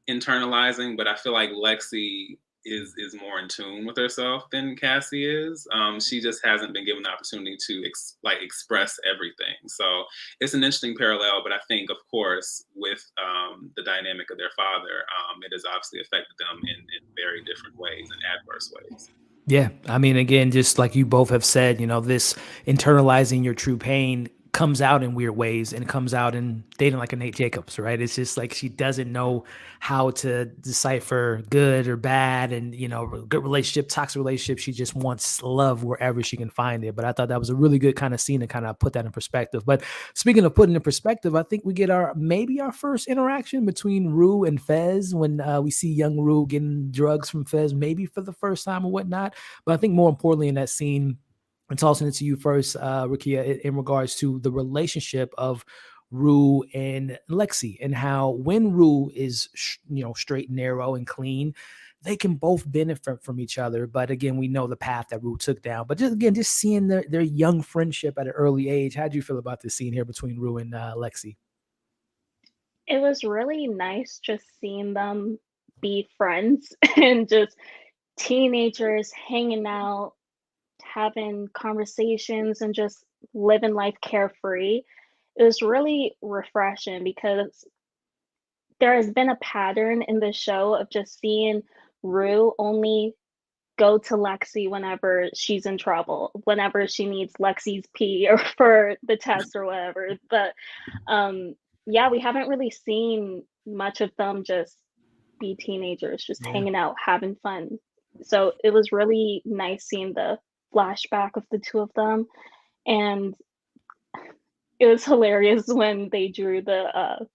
internalizing, but I feel like Lexi is more in tune with herself than Cassie is. She just hasn't been given the opportunity to express everything. So it's an interesting parallel, but I think, of course, with the dynamic of their father, it has obviously affected them in very different ways and adverse ways. Yeah. I mean, again, just like you both have said, this internalizing your true pain comes out in weird ways, and it comes out in dating like a Nate Jacobs, right? It's just like she doesn't know how to decipher good or bad, and, good relationship, toxic relationship. She just wants love wherever she can find it. But I thought that was a really good kind of scene to kind of put that in perspective. But speaking of putting in perspective, I think we get maybe our first interaction between Rue and Fez when we see young Rue getting drugs from Fez, maybe for the first time or whatnot. But I think more importantly in that scene, and tossing it to you first, Rakia, in regards to the relationship of Rue and Lexi, and how when Rue is straight and narrow and clean, they can both benefit from each other. But again, we know the path that Rue took down. But just seeing their young friendship at an early age, how do you feel about this scene here between Rue and Lexi? It was really nice just seeing them be friends and just teenagers hanging out, having conversations, and just living life carefree. It was really refreshing because there has been a pattern in the show of just seeing Rue only go to Lexi whenever she's in trouble, whenever she needs Lexi's pee or for the test or whatever. But yeah, we haven't really seen much of them just be teenagers, just Yeah. hanging out, having fun. So it was really nice seeing the flashback of the two of them. And it was hilarious when they drew the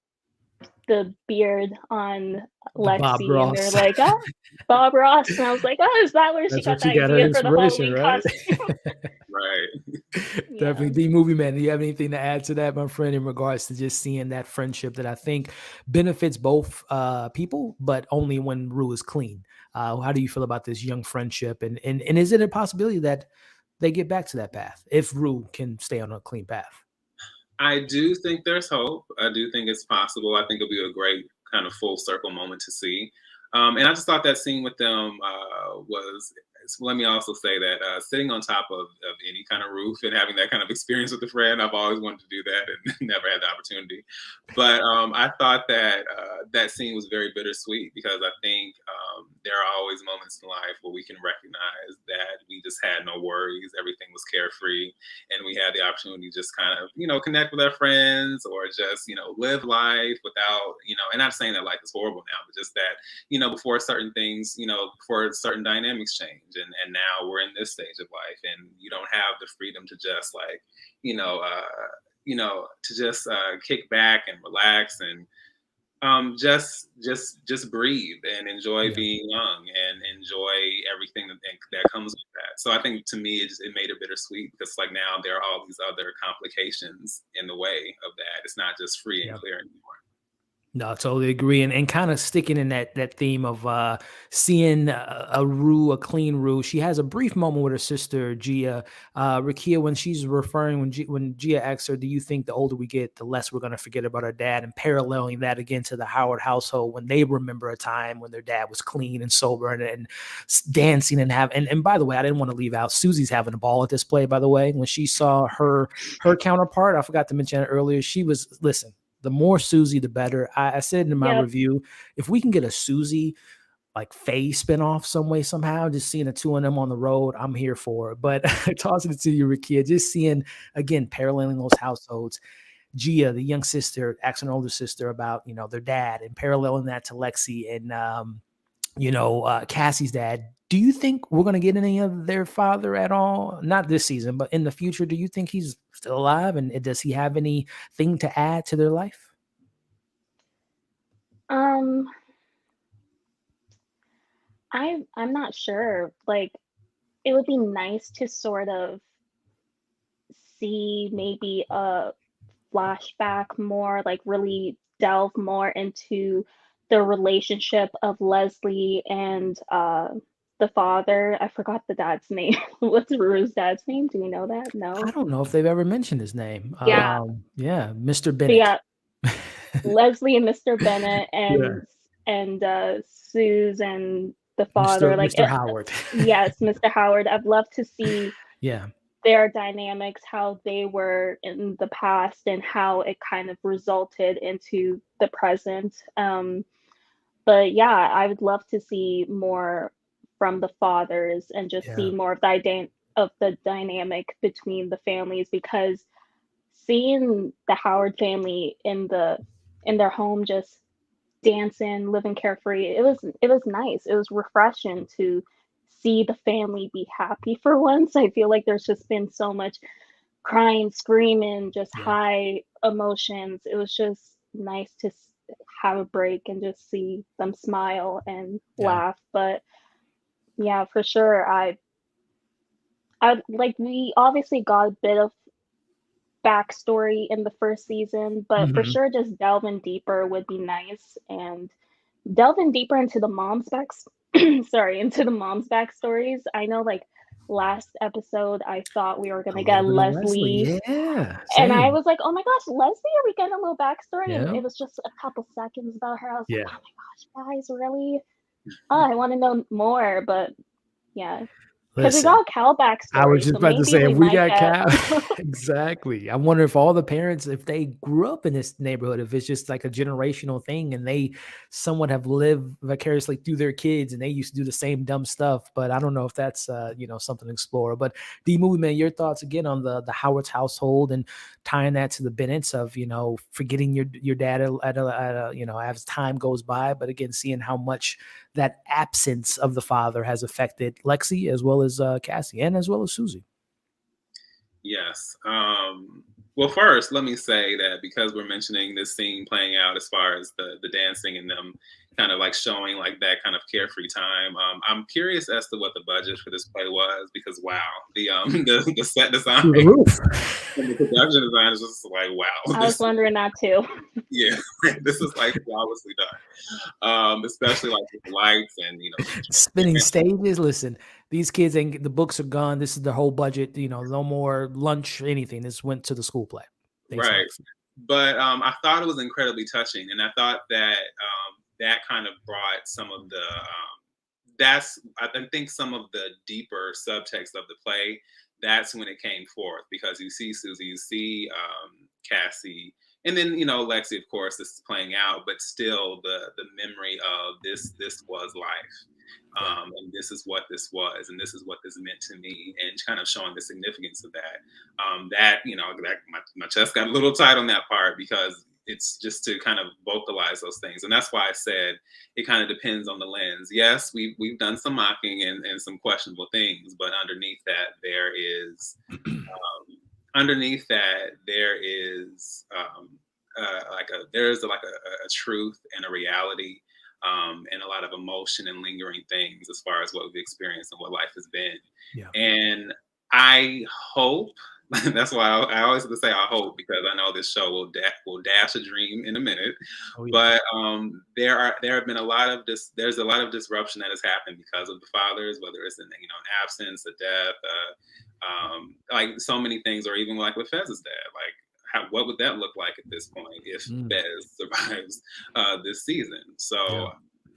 beard on The Bob Lexi, and they're Ross. like, "Oh, Bob Ross," and I was like, "Oh, is that where she That's got what the you got her idea for the inspiration, Halloween right? costume?" Right. Yeah. Definitely. The movie man, do you have anything to add to that, my friend, in regards to just seeing that friendship that I think benefits both people, but only when Rue is clean? How do you feel about this young friendship? And is it a possibility that they get back to that path if Rue can stay on a clean path? I do think there's hope. I do think it's possible. I think it'll be a great kind of full circle moment to see. And I just thought that scene with them was. Let me also say that sitting on top of any kind of roof and having that kind of experience with a friend, I've always wanted to do that and never had the opportunity. But I thought that that scene was very bittersweet because I think there are always moments in life where we can recognize that we just had no worries, everything was carefree, and we had the opportunity to just kind of connect with our friends or just live life without and not saying that life is horrible now, but just that before certain things, before certain dynamics change, and now we're in this stage of life and you don't have the freedom to just like you know uh to just kick back and relax and just breathe and enjoy Yeah. being young and enjoy everything that comes with that. So I think to me it made it bittersweet because like now there are all these other complications in the way of that. It's not just free and Yeah. clear anymore. No, I totally agree. And kind of sticking in that theme of seeing a Rue, a clean Rue. She has a brief moment with her sister Gia. Rakia, when she's referring when Gia asks her, "Do you think the older we get, the less we're going to forget about our dad?" And paralleling that again to the Howard household when they remember a time when their dad was clean and sober and dancing and have. And by the way, I didn't want to leave out Susie's having a ball at this play. By the way, when she saw her counterpart, I forgot to mention it earlier. She was listen. The more Susie, the better. I said in my Yep. review, if we can get a Susie like Faye spinoff some way, somehow, just seeing the two of them on the road, I'm here for it. But tossing it to you, Rakia, just seeing again, paralleling those households. Gia, the young sister, asking her older sister about, their dad and paralleling that to Lexi and Cassie's dad. Do you think we're going to get any of their father at all? Not this season, but in the future, do you think he's still alive? And does he have anything to add to their life? Um, I'm not sure. Like, it would be nice to sort of see maybe a flashback more, like really delve more into the relationship of Leslie and the father. I forgot the dad's name. What's Rue's dad's name? Do we know that? I No. don't know if they've ever mentioned his name. Yeah. Yeah, Mr. But Bennett. yeah, Leslie and Mr. Bennett Yeah, and Suze and the Mr. father. Like, Mr. Howard. yes, Mr. Howard. I'd love to see Yeah, their dynamics, how they were in the past, and how it kind of resulted into the present. But yeah, I would love to see more from the fathers and just see yeah, more of the dynamic between the families because seeing the Howard family in their home just dancing, living carefree, it was nice. It was refreshing to see the family be happy for once. I feel like there's just been so much crying, screaming, just yeah, high emotions. It was just nice to have a break and just see them smile and yeah. laugh. But yeah, for sure, I like we obviously got a bit of backstory in the first season, but for Mhm. sure just delving deeper would be nice, and delving deeper into the mom's into the mom's backstories. I know, like, last episode I thought we were A gonna little get bit of Leslie. Leslie, Yeah, and I same. was like, oh my gosh, Leslie, are we getting a little backstory? And Yeah. it was just a couple seconds about her. I was like, Yeah. oh my gosh, guys, really? Oh, I want to know more, but yeah, because we Listen, got Cal I was backstory, just so about to maybe say, if we we might got get. Cal, exactly. I wonder if all the parents, if they grew up in this neighborhood, if it's just like a generational thing and they somewhat have lived vicariously through their kids and they used to do the same dumb stuff. But I don't know if that's something to explore. But the movie, man, your thoughts again on the Howard's household and tying that to the Bennetts of forgetting your dad as time goes by, but again seeing how much that absence of the father has affected Lexi as well as Cassie and as well as Susie. Yes. Well, first, let me say that because we're mentioning this scene playing out as far as the dancing and them kind of like showing like that kind of carefree time, I'm curious as to what the budget for this play was because wow, the the set design Through the roof. and the production design is just like wow, I was wondering that too. yeah, this is like flawlessly done. Especially like with the lights and Spinning stages. Listen, these kids ain't the books are gone. This is the whole budget. No more lunch, anything. This went to the school play. Thanks, right. Lexi. But I thought it was incredibly touching, and I thought that that kind of brought some of the I think some of the deeper subtext of the play. That's when it came forth because you see Susie, you see Cassie, and then Lexi. Of course, this is playing out, but still the memory of this was life. Yeah. And this is what this was, and this is what this meant to me, and kind of showing the significance of that. That my chest got a little tight on that part because it's just to kind of vocalize those things, and that's why I said it kind of depends on the lens. Yes, we've done some mocking and some questionable things, but underneath that there is like a truth and a reality and a lot of emotion and lingering things as far as what we've experienced and what life has been. Yeah. And I hope that's why I always have to say I hope because I know this show will dash a dream in a minute. Oh, yeah. But there have been there's a lot of disruption that has happened because of the fathers, whether it's an absence, a death, like so many things, or even like with Fez's dad, like what would that look like at this point if Fez survives this season? So Yeah.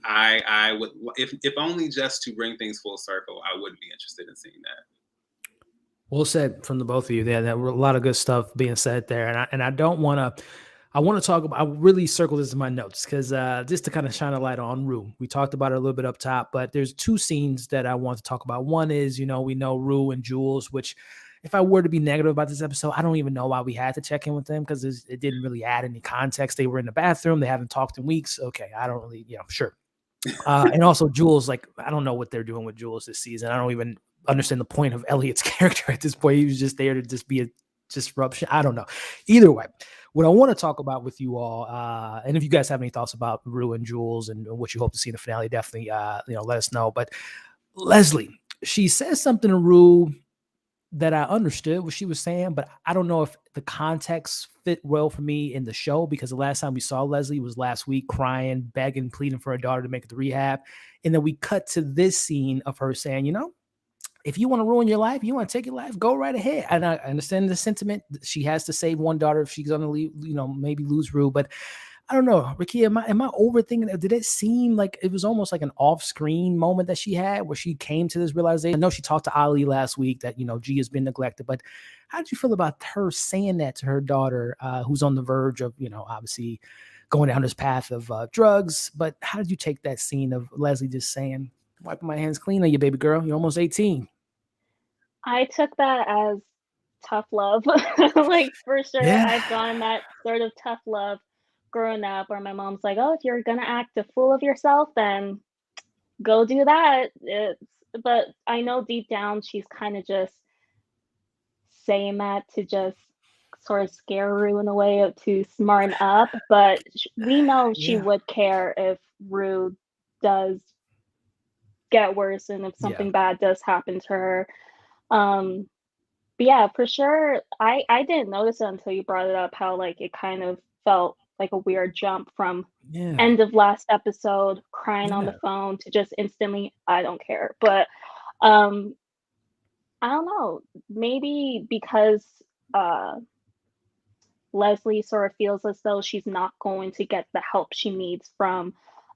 I would, if only just to bring things full circle, I would be interested in seeing that. Well said from the both of you there. There were a lot of good stuff being said there, and I don't want to. I want to talk about. I really circle this in my notes because just to kind of shine a light on Rue. We talked about it a little bit up top, but there's two scenes that I want to talk about. One is we know Rue and Jules, which if I were to be negative about this episode, I don't even know why we had to check in with them because it didn't really add any context. They were in the bathroom. They haven't talked in weeks. Okay, I don't really, sure. And also Jules, like, I don't know what they're doing with Jules this season. I don't even understand the point of Elliot's character at this point. He was just there to just be a disruption. I don't know. Either way, what I want to talk about with you all, and if you guys have any thoughts about Rue and Jules and what you hope to see in the finale, definitely, let us know. But Leslie, she says something to Rue that I understood what she was saying, but I don't know if the context fit well for me in the show because the last time we saw Leslie was last week crying, begging, pleading for her daughter to make it to rehab. And then we cut to this scene of her saying, if you want to ruin your life, you want to take your life, go right ahead. And I understand the sentiment. She has to save one daughter if she's going to leave, maybe lose Rue. But I don't know, Ricky, am I overthinking it? Did it seem like it was almost like an off-screen moment that she had where she came to this realization? I know she talked to Ali last week that, G has been neglected, but how did you feel about her saying that to her daughter, who's on the verge of, obviously going down this path of drugs? But how did you take that scene of Leslie just saying, wiping my hands clean on you, baby girl, you're almost 18? I took that as tough love. Like, for sure, Yeah. I've gotten that sort of tough love growing up where my mom's like, oh, if you're gonna act a fool of yourself, then go do that. But I know deep down she's kind of just saying that to just sort of scare Rue in a way to smarten up. But we know she Yeah. would care if Rue does get worse and if Yeah. something bad does happen to her. Um, yeah, for sure. I didn't notice it until you brought it up, how like it kind of felt like a weird jump from Yeah, end of last episode, crying on the yeah, phone to just instantly, I don't care. But um I don't know, maybe because uh Leslie sort of feels as though she's not going to get the help she needs from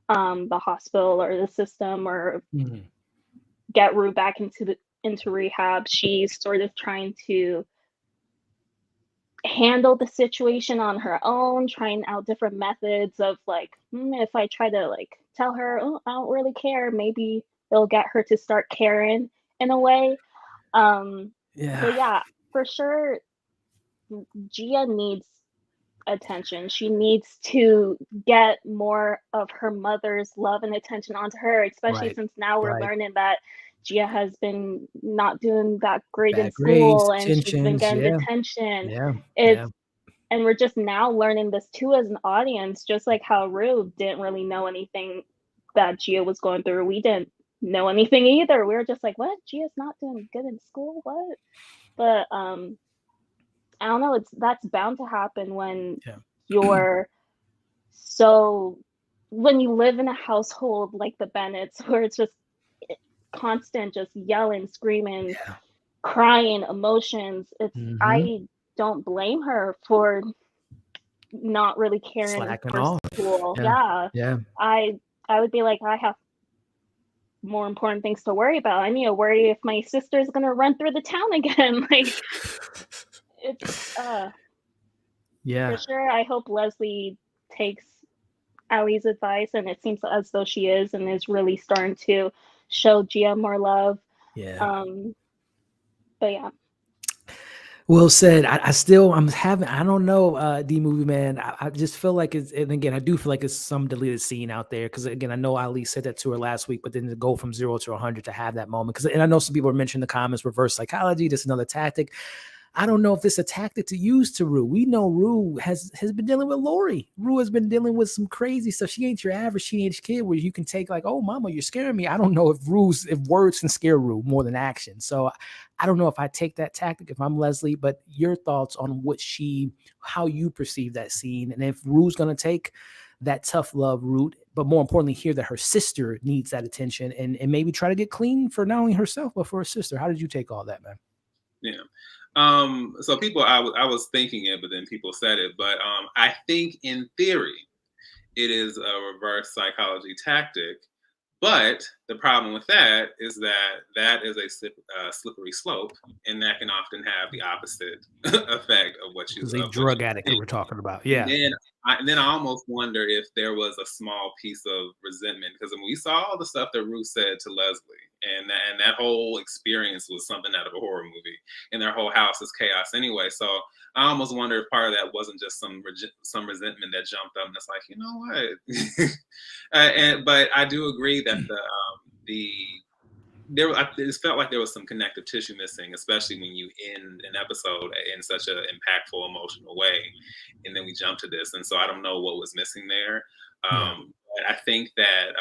the hospital or the system, or mhm, get Rue back into rehab. She's sort of trying to handle the situation on her own, trying out different methods of like, if I try to like tell her, oh, I don't really care, maybe it'll get her to start caring in a way. Um, yeah, but yeah, for sure, Gia needs attention. She needs to get more of her mother's love and attention onto her, especially right, since now we're right. learning that Gia has been not doing that great in Bad grades, school and she's been detentions. getting Yeah, detention. yeah, yeah, It's and we're just now learning this too as an audience, just like how Rue didn't really know anything that Gia was going through. We didn't know anything either. We were just like, what? Gia's not doing good in school? What? But I don't know, it's that's bound to happen when yeah, you're so when you live in a household like the Bennets where it's just constant just yelling, screaming, yeah. crying, emotions. It's Hmm. I don't blame her for not really caring Slacking for off. school. Yeah, Yeah. yeah. I I would be like, I have more important things to worry about. I need to worry if my sister's gonna run through the town again. Like it's for Yeah, sure. I hope Leslie takes Allie's advice, and it seems as though she is, and is really starting to show Gia more love. yeah. Um, but yeah, Well said. I'm having, I don't know, D movie man. I just feel like it's, and again, I do feel like it's some deleted scene out there. Cause again, I know Ali said that to her last week, but then to go from 0 to 100 to have that moment. Cause, and I know some people are mentioning in the comments, reverse psychology, just another tactic. I don't know if it's a tactic to use to Rue. We know Rue has been dealing with Lori. Rue has been dealing with some crazy stuff. She ain't your average teenage kid where you can take like, oh mama, you're scaring me. I don't know if words can scare Rue more than action. So I don't know if I take that tactic if I'm Leslie, but your thoughts on how you perceive that scene, and if Rue's gonna take that tough love route, but more importantly, hear that her sister needs that attention and maybe try to get clean for not only herself but for her sister. How did you take all that, man? Yeah. So people, I was thinking it, but then people said it. But I think in theory, it is a reverse psychology tactic. But the problem with that is that that is a slippery slope, and that can often have the opposite effect of what This you is a of what drug you addict that think. we're talking about. And Yeah. then I almost wonder if there was a small piece of resentment because we saw all the stuff that Ruth said to Leslie, and that whole experience was something out of a horror movie, and their whole house is chaos anyway. So I almost wonder if part of that wasn't just some resentment that jumped up and it's like, you know what? But I do agree that the it felt like there was some connective tissue missing, especially when you end an episode in such an impactful, emotional way, and then we jump to this, and so I don't know what was missing there. Yeah. But I think that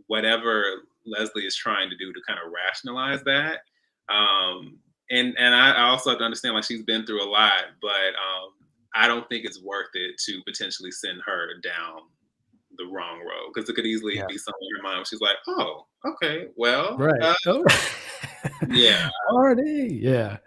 whatever Leslie is trying to do to kind of rationalize that, and I also have to understand like she's been through a lot, but I don't think it's worth it to potentially send her down the wrong road because it could easily Yeah. be something in her mind where she's like, oh, okay, well, Right. Oh. yeah, Party. Yeah.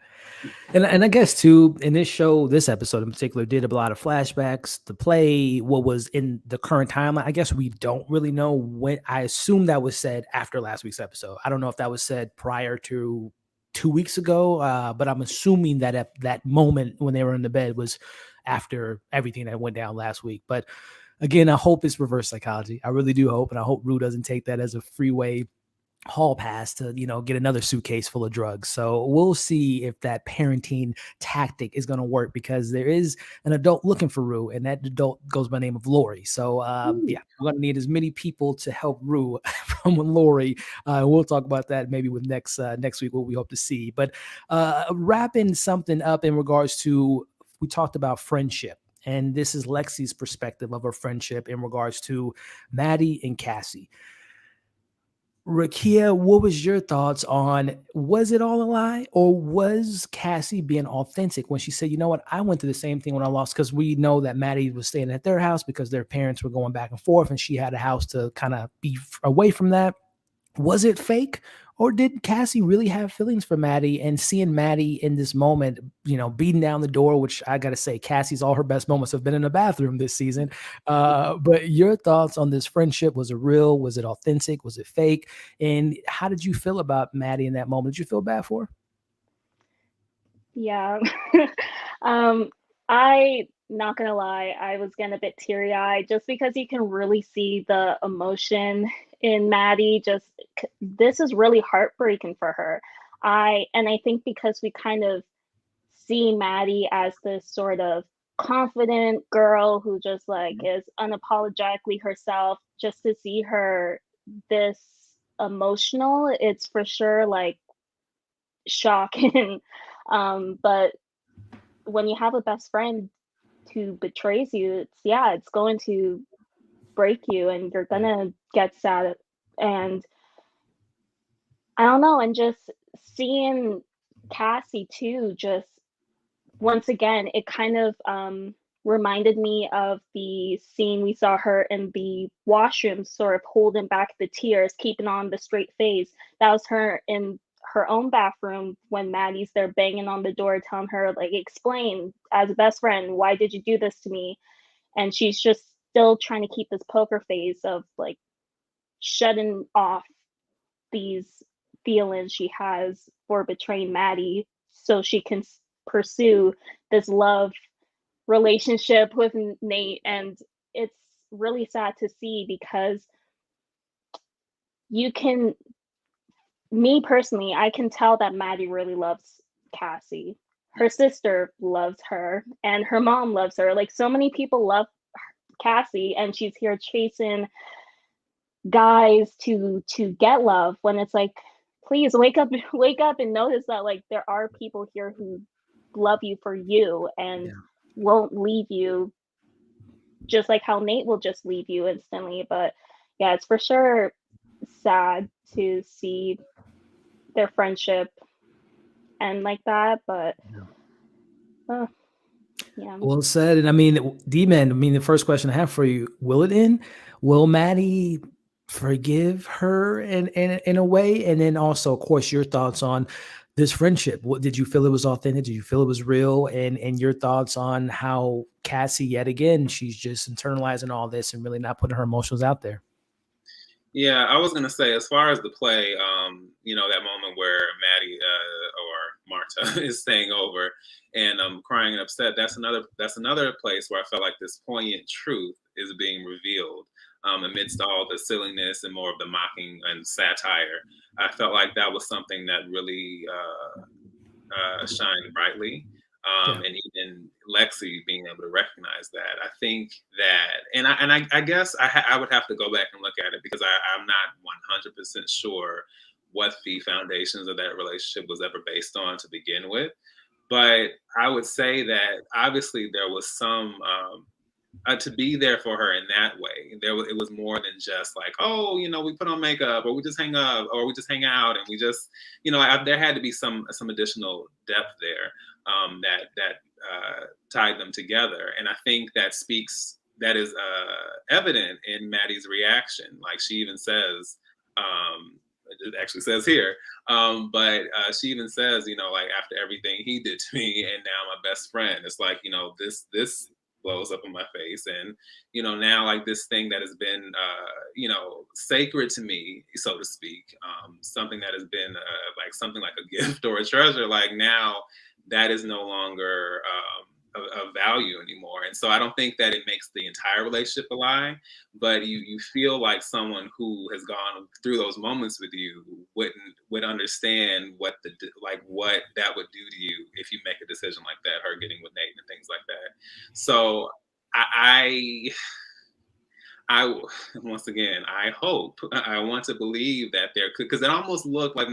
And I guess too, in this show, this episode in particular, did a lot of flashbacks to play what was in the current timeline. I guess we don't really know when. I assume that was said after last week's episode. I don't know if that was said prior to 2 weeks ago, but I'm assuming that at that moment when they were in the bed was after everything that went down last week. But again, I hope it's reverse psychology. I really do hope, and I hope Rue doesn't take that as a freeway hall pass to get another suitcase full of drugs. So we'll see if that parenting tactic is going to work, because there is an adult looking for Rue, and that adult goes by the name of Lori. So yeah, we're going to need as many people to help Rue from Lori. We'll talk about that maybe with next week, what we hope to see. But wrapping something up in regards to, we talked about friendship, and this is Lexi's perspective of her friendship in regards to Maddie and Cassie. Rakia, what was your thoughts on, was it all a lie, or was Cassie being authentic when she said, you know what, I went through the same thing when I lost, because we know that Maddie was staying at their house because their parents were going back and forth and she had a house to kind of be away from that. Was it fake, or did Cassie really have feelings for Maddie? And seeing Maddie in this moment, beating down the door, which I gotta say, Cassie's all her best moments have been in the bathroom this season. But your thoughts on this friendship? Was it real? Was it authentic? Was it fake? And how did you feel about Maddie in that moment? Did you feel bad for her? Yeah. I not gonna lie, I was getting a bit teary-eyed just because you can really see the emotion in Maddie. This is really heartbreaking for her. I think because we kind of see Maddie as this sort of confident girl who just like is unapologetically herself, just to see her this emotional, it's for sure like shocking. But when you have a best friend who betrays you, it's going to break you and you're gonna get sad. And I don't know, and just seeing Cassie too, just once again, it kind of reminded me of the scene we saw her in the washroom, sort of holding back the tears, keeping on the straight face. That was her in her own bathroom when Maddie's there banging on the door, telling her, like, explain as a best friend, why did you do this to me? And she's just still trying to keep this poker face of like shutting off these feelings she has for betraying Maddie so she can pursue this love relationship with Nate. And it's really sad to see because you can, me personally, I can tell that Maddie really loves Cassie. Her sister loves her and her mom loves her. Like so many people love Cassie and she's here chasing guys to get love when it's like, please wake up and notice that like there are people here who love you for you and won't leave you, just like how Nate will just leave you instantly. But yeah, it's for sure sad to see their friendship end like that. But yeah. Well said. And I mean, D-Man, I mean, the first question I have for you, will it end? Will Maddie forgive her in a way? And then also, of course, your thoughts on this friendship. What did you feel it was authentic? Did you feel it was real? And your thoughts on how Cassie, yet again, she's just internalizing all this and really not putting her emotions out there. Yeah, I was gonna say, as far as the play, that moment where Maddie or Marta is staying over and crying and upset. That's another place where I felt like this poignant truth is being revealed amidst all the silliness and more of the mocking and satire. I felt like that was something that really shined brightly. And even Lexi being able to recognize that, I think that, and I guess I would have to go back and look at it because I'm not 100% sure what the foundations of that relationship was ever based on to begin with. But I would say that obviously there was some to be there for her in that way. It was more than just like, oh, we put on makeup, or we just hang up, or we just hang out, and we just, there had to be some additional depth there that tied them together, and I think that is evident in Maddie's reaction. Like she even says. It actually says here, but she even says, like after everything he did to me, and now my best friend, it's like, this blows up in my face, and now like this thing that has been sacred to me, so to speak, something that has been like something like a gift or a treasure, like now that is no longer of value anymore. And so I don't think that it makes the entire relationship a lie, but you feel like someone who has gone through those moments with you would understand what that would do to you if you make a decision like that, her getting with Nate and things like that. So I once again, I want to believe that there could, because it almost looked like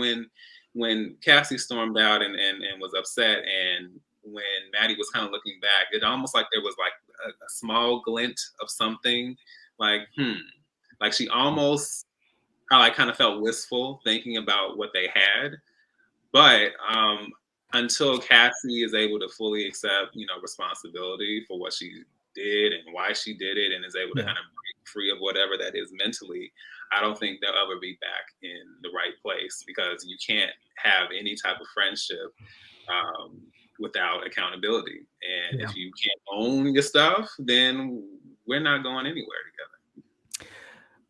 when Cassie stormed out and was upset, and when Maddie was kind of looking back, it almost like there was like a small glint of something, like like she almost how I kind of felt wistful thinking about what they had. But until Cassie is able to fully accept, responsibility for what she did and why she did it, and is able to Yeah. kind of break free of whatever that is mentally, I don't think they'll ever be back in the right place, because you can't have any type of friendship um, without accountability. And Yeah. if you can't own your stuff, then we're not going anywhere together.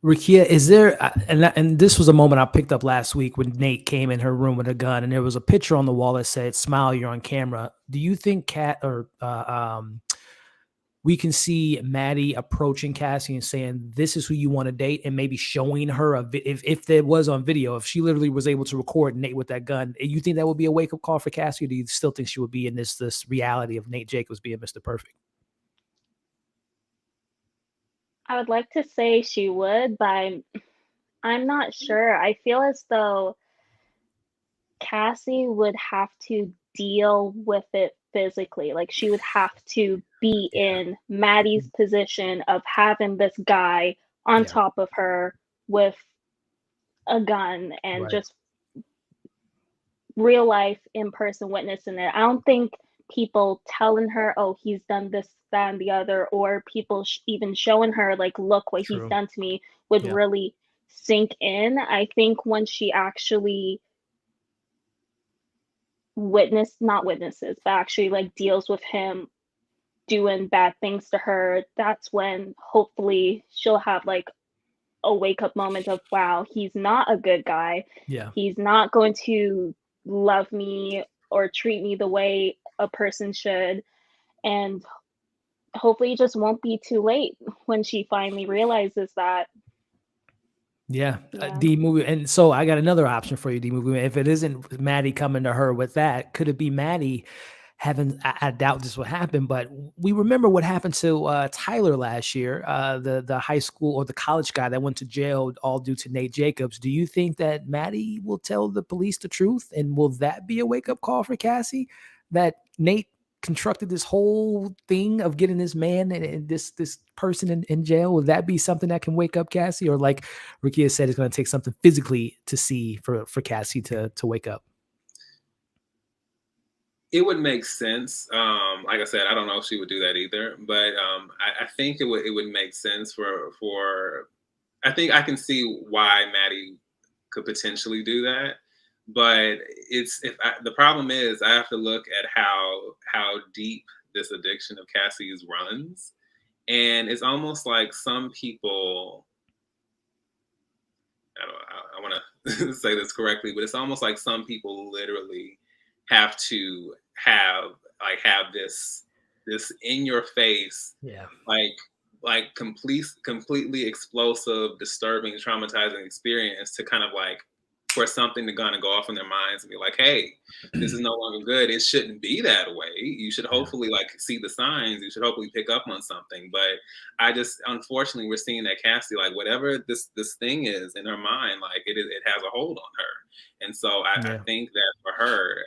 Rakia, is there, and this was a moment I picked up last week when Nate came in her room with a gun, and there was a picture on the wall that said, "Smile, you're on camera." Do you think we can see Maddie approaching Cassie and saying, "This is who you want to date," and maybe showing her if there was on video, if she literally was able to record Nate with that gun, you think that would be a wake up call for Cassie, or do you still think she would be in this reality of Nate Jacobs being Mr. Perfect? I would like to say she would, but I'm not sure. I feel as though Cassie would have to deal with it physically. Like she would have to be Yeah. in Maddie's position of having this guy on Yeah. top of her with a gun and Right. just real life in person witnessing it. I don't think people telling her, oh, he's done this, that, and the other, or people even showing her, like, look what he's True. done to me, would Yeah. really sink in. I think when she actually not witnesses, but actually like deals with him doing bad things to her, that's when hopefully she'll have like a wake up moment of, wow, he's not a good guy. Yeah. He's not going to love me or treat me the way a person should. And hopefully it just won't be too late when she finally realizes that. Yeah, Yeah. D movie, and so I got another option for you, D movie. If it isn't Maddie coming to her with that, could it be Maddie having? I doubt this will happen, but we remember what happened to Tyler last year, the high school or the college guy that went to jail, all due to Nate Jacobs. Do you think that Maddie will tell the police the truth, and will that be a wake up call for Cassie? That Nate constructed this whole thing of getting this man and this person in jail. Will that be something that can wake up Cassie, or like Rukia said, it's going to take something physically to see for Cassie to wake up? It would make sense. Like I said, I don't know if she would do that either, but I think it would make sense for. I think I can see why Maddie could potentially do that, but the problem is I have to look at how deep this addiction of Cassie's runs, and it's almost like some people. I want to say this correctly, but it's almost like some people literally have to have this in your face, Yeah. like completely explosive, disturbing, traumatizing experience to kind of like for something to kind of go off in their minds and be like, hey, this is no longer good. It shouldn't be that way. You should Yeah. hopefully like see the signs. You should hopefully pick up on something. But I just unfortunately we're seeing that Cassie, like whatever this thing is in her mind, like it has a hold on her. And so I Yeah. think that for her,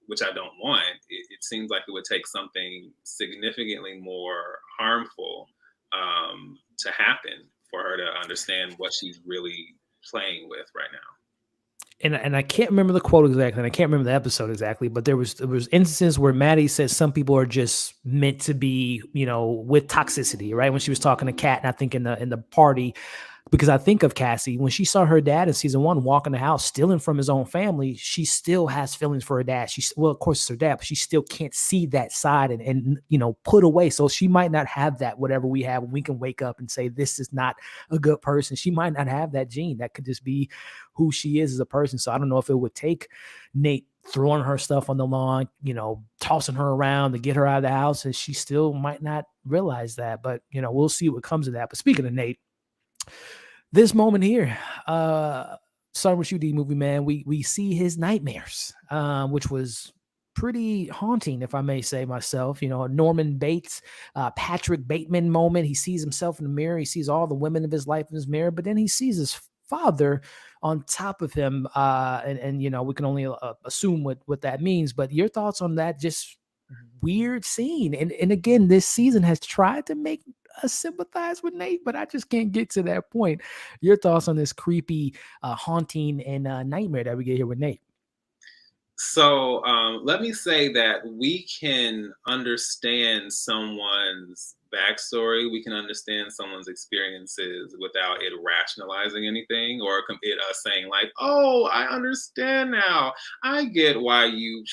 which I don't want, it seems like it would take something significantly more harmful to happen for her to understand what she's really playing with right now. And I can't remember the quote exactly, and I can't remember the episode exactly, but there was instances where Maddie says some people are just meant to be, with toxicity, right? When she was talking to Kat, and I think in the party, because I think of Cassie when she saw her dad in season 1 walk in the house stealing from his own family. She still has feelings for her dad. Well, of course, it's her dad, but she still can't see that side and put away. So she might not have that whatever we have. We can wake up and say this is not a good person. She might not have that gene. That could just be who she is as a person. So I don't know if it would take Nate throwing her stuff on the lawn, tossing her around to get her out of the house, and she still might not realize that. But we'll see what comes of that. But speaking of Nate, this moment here, starting with you, D movie man, we see his nightmares, which was pretty haunting, if I may say myself. A Norman Bates, Patrick Bateman moment. He sees himself in the mirror. He sees all the women of his life in his mirror, but then he sees his father on top of him, and we can only assume what that means. But your thoughts on that just weird scene? And again, this season has tried to make sympathize with Nate, but I just can't get to that point. Your thoughts on this creepy, haunting and nightmare that we get here with Nate? So let me say that we can understand someone's backstory. We can understand someone's experiences without it rationalizing anything or it us saying like, "Oh, I understand now. I get why you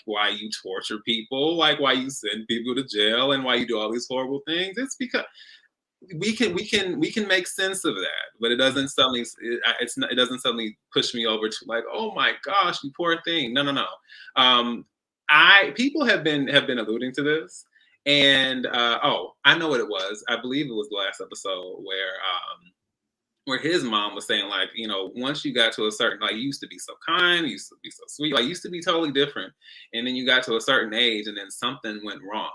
why you torture people, like why you send people to jail, and why you do all these horrible things." It's because we can make sense of that, but it doesn't suddenly it doesn't suddenly push me over to like, oh my gosh, you poor thing. No, no, no. I People have been alluding to this, and oh, I know what it was. I believe it was the last episode where his mom was saying like, once you got to a certain, like, you used to be so kind, you used to be so sweet, like you used to be totally different, and then you got to a certain age and then something went wrong.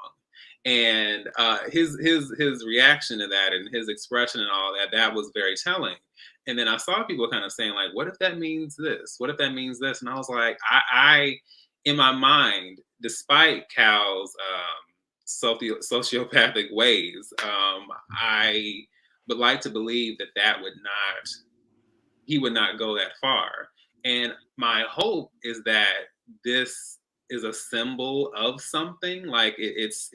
And his reaction to that and his expression and all that, that was very telling. And then I saw people kind of saying like, what if that means this, what if that means this? And I was like, I in my mind, despite Cal's sociopathic ways, I would like to believe that he would not go that far. And my hope is that this is a symbol of something. Like it's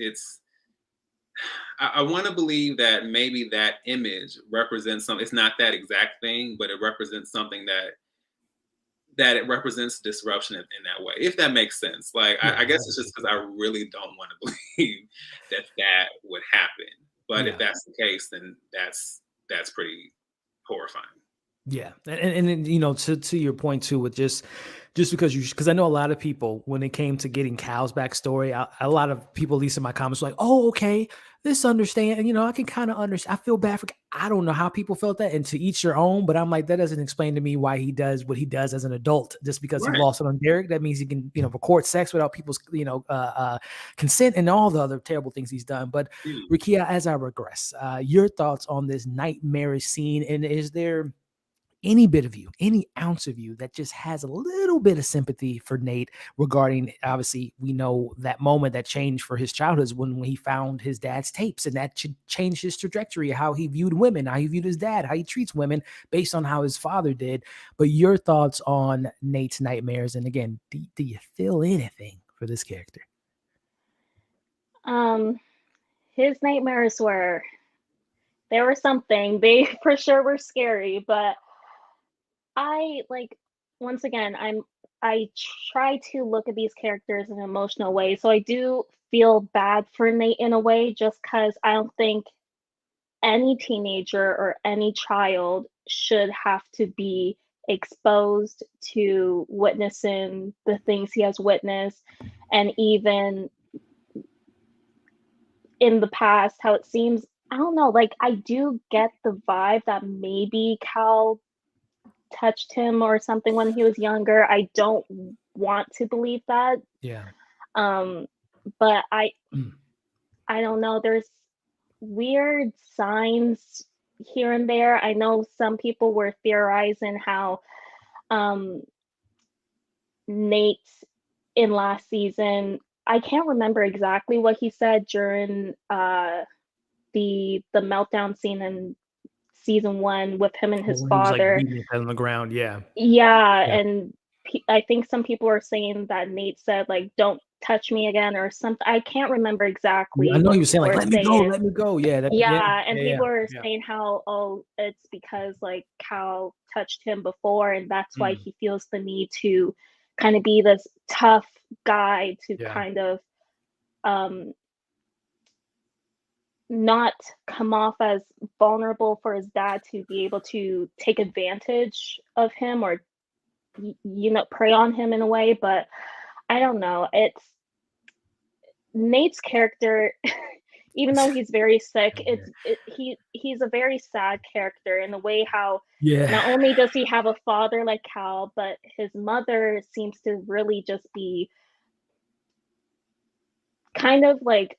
I want to believe that maybe that image represents something. It's not that exact thing, but it represents something that it represents disruption in that way, if that makes sense. Like, Yeah. I guess it's just because I really don't want to believe that would happen. But if Yeah. that's the case, then that's pretty horrifying. Yeah, and then, to your point too, with just because I know a lot of people, when it came to getting Cal's backstory, a lot of people, at least in my comments, were like, oh, okay, this understand, I can kind of understand. I feel bad for. I don't know how people felt that, and to each your own. But I'm like, that doesn't explain to me why he does what he does as an adult. Just because he Right. lost it on Derek, that means he can, record sex without people's, consent and all the other terrible things he's done. But Mm. Rukia, as I regress, your thoughts on this nightmarish scene, and is there any bit of you, any ounce of you that just has a little bit of sympathy for Nate regarding, obviously, we know that moment that changed for his childhood is when he found his dad's tapes, and that changed his trajectory, how he viewed women, how he viewed his dad, how he treats women based on how his father did. But your thoughts on Nate's nightmares, and again, do you feel anything for this character? His nightmares were something. They for sure were scary, but I like once again, I try to look at these characters in an emotional way. So I do feel bad for Nate in a way, just because I don't think any teenager or any child should have to be exposed to witnessing the things he has witnessed. And even in the past, how it seems, I don't know, like I do get the vibe that maybe Cal touched him or something when he was younger. I don't want to believe that. Yeah. But I don't know. There's weird signs here and there. I know some people were theorizing how Nate in last season, I can't remember exactly what he said during the meltdown scene in season 1 with him and his When he was like father. beating his head on the ground. Yeah. Yeah, Yeah. and I think some people are saying that Nate said like "Don't touch me again" or something. I can't remember I exactly know what he was saying people like, are let me go, saying. let me go. Yeah. Yeah. Yeah, and Yeah. people are Yeah. saying how, oh, it's because like Cal touched him before, and that's why he feels the need to kind of be this tough guy to Yeah. kind of not come off as vulnerable for his dad to be able to take advantage of him or prey on him in a way. But I don't know. It's Nate's character. Even though he's very sick, he's a very sad character in the way how not Yeah. only does he have a father like Cal, but his mother seems to really just be kind of like,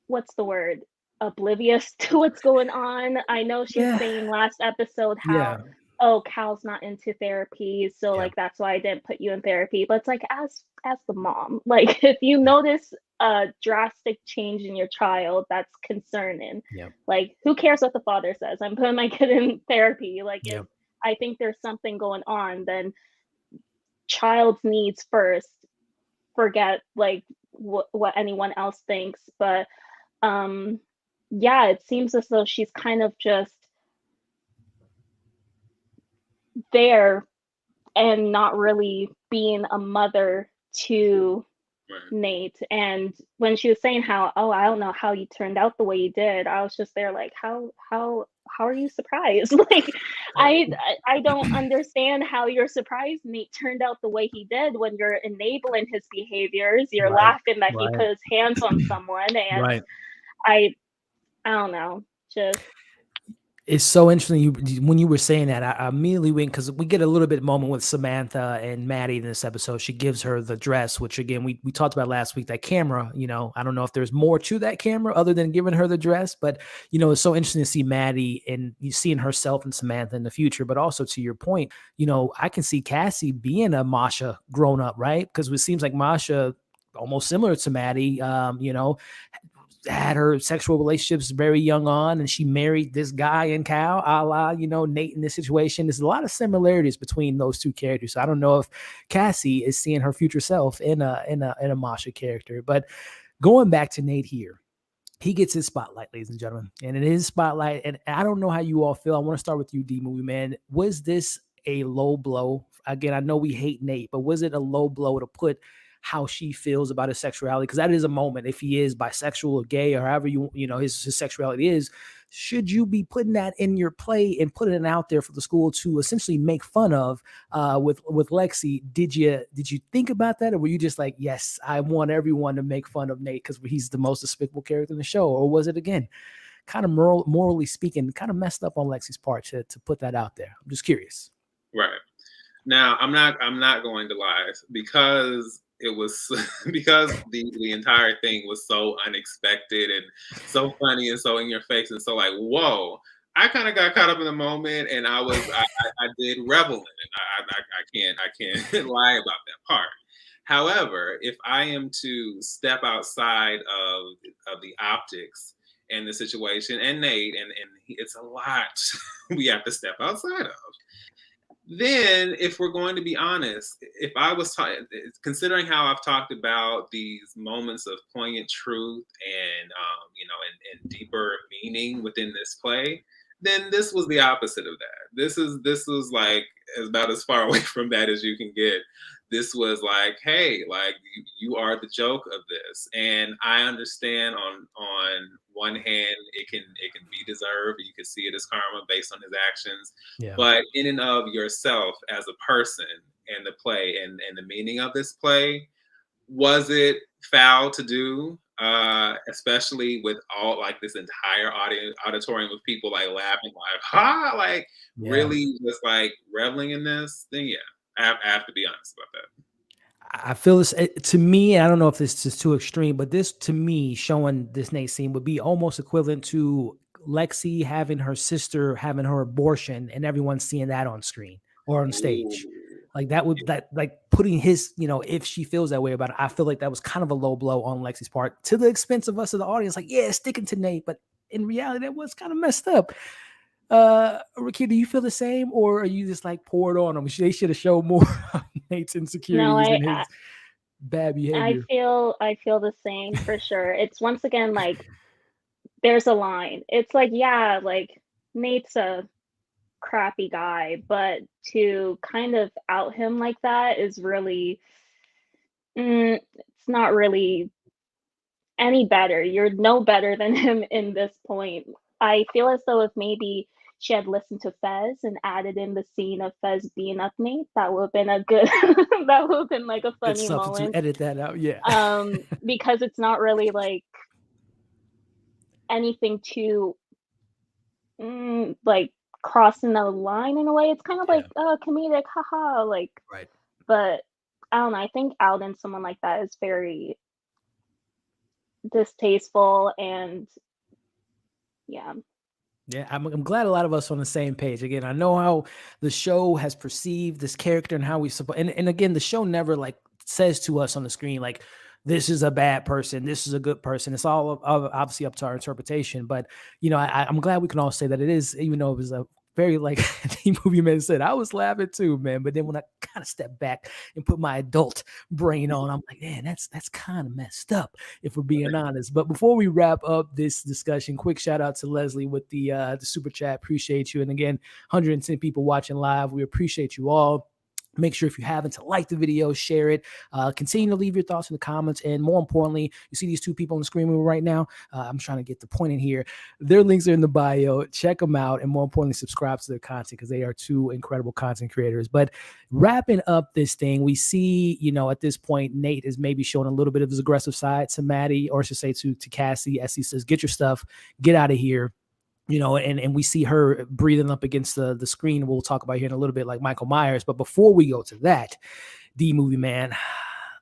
what's the word, oblivious to what's going on. I know she's Yeah. saying last episode how Yeah. oh, Cal's not into therapy, so Yeah. like that's why I didn't put you in therapy. But it's like as the mom, like if you Yeah. notice a drastic change in your child, that's concerning. Yeah. Like who cares what the father says? I'm putting my kid in therapy. Like Yeah. if I think there's something going on, then child's needs first. Forget like what anyone else thinks. But um yeah, it seems as though she's kind of just there and not really being a mother to Right. Nate. And when she was saying how, oh, I don't know how you turned out the way you did, I was just there like, how are you surprised? Like, I don't understand how you're surprised Nate turned out the way he did when you're enabling his behaviors. You're Right. laughing that he Right. put his hands on someone, and Right. I I don't know, just It's so interesting when you were saying that. I immediately went because we get a little bit moment with Samantha and Maddie in this episode. She gives her the dress, which again we talked about last week. That camera, I don't know if there's more to that camera other than giving her the dress, but it's so interesting to see Maddie and you seeing herself and Samantha in the future. But also to your point, I can see Cassie being a Masha grown up, right? Because it seems like Masha almost similar to Maddie. Had her sexual relationships very young on, and she married this guy in Cal, a la, Nate in this situation. There's a lot of similarities between those two characters. So I don't know if Cassie is seeing her future self in a Masha character. But going back to Nate here, he gets his spotlight, ladies and gentlemen. And in his spotlight, and I don't know how you all feel. I want to start with you, D Movie Man. Was this a low blow? Again, I know we hate Nate, but was it a low blow to put how she feels about his sexuality? Because that is a moment. If he is bisexual or gay or however his sexuality is, should you be putting that in your play and putting it out there for the school to essentially make fun of with Lexi? Did you think about that, or were you just like, yes, I want everyone to make fun of Nate because he's the most despicable character in the show? Or was it again kind of morally speaking, kind of messed up on Lexi's part to put that out there? I'm just curious. Right. Now, I'm not going to lie because it was because the entire thing was so unexpected and so funny and so in your face and so like, whoa. I kind of got caught up in the moment, and I did revel in it. I can't lie about that part. However, if I am to step outside of the optics and the situation and Nate, it's a lot we have to step outside of. Then, if we're going to be honest, if I was considering how I've talked about these moments of poignant truth and and deeper meaning within this play, then this was the opposite of that. This was like about as far away from that as you can get. This was like, hey, like you are the joke of this, and I understand on one hand it can be deserved. You can see it as karma based on his actions, Yeah. but in and of yourself as a person and the play and the meaning of this play, was it foul to do? Especially with all like this entire auditorium of people like laughing, like ha, like Yeah. really just like reveling in this. Then yeah, I have to be honest about that. I feel this to me. I don't know if this is too extreme, but this to me, showing this Nate scene would be almost equivalent to Lexi having her sister having her abortion and everyone seeing that on screen or on stage. Ooh. Like that would that like putting his, if she feels that way about it, I feel like that was kind of a low blow on Lexi's part to the expense of us of the audience. Like, yeah, sticking to Nate, but in reality, that was kind of messed up. Ricky, do you feel the same, or are you just like poured on them? They should have showed more of Nate's no, insecurities and his bad behavior. I feel the same for sure. It's once again like there's a line. It's like, yeah, like Nate's a crappy guy, but to kind of out him like that is really it's not really any better. You're no better than him in this point. I feel as though if maybe she had listened to Fez and added in the scene of Fez being up Nate, that would have been a good that would have been like a Good funny substitute. moment. Edit that out. Yeah. Because it's not really like anything too like crossing the line in a way. It's kind of like comedic, haha, like. Right. But I don't know. I think outing someone like that is very distasteful, and yeah. Yeah, I'm glad a lot of us are on the same page. Again, I know how the show has perceived this character and how we support. And again, the show never like says to us on the screen like this is a bad person, this is a good person. It's all obviously up to our interpretation. But I'm glad we can all say that it is, even though it was a very like the movie man said, I was laughing too, man. But then when I kind of step back and put my adult brain on, I'm like, man, that's kind of messed up if we're being honest. But before we wrap up this discussion, quick shout out to Leslie with the super chat. Appreciate you. And again, 110 people watching live. We appreciate you all. Make sure if you haven't to like the video, share it, continue to leave your thoughts in the comments. And more importantly, you see these two people on the screen right now. I'm trying to get the point in here. Their links are in the bio. Check them out. And more importantly, subscribe to their content because they are two incredible content creators. But wrapping up this thing, we see, at this point, Nate is maybe showing a little bit of his aggressive side to Maddie, or I should say to Cassie, as he says, get your stuff, get out of here. And we see her breathing up against the screen. We'll talk about here in a little bit, like Michael Myers. But before we go to that, the movie man,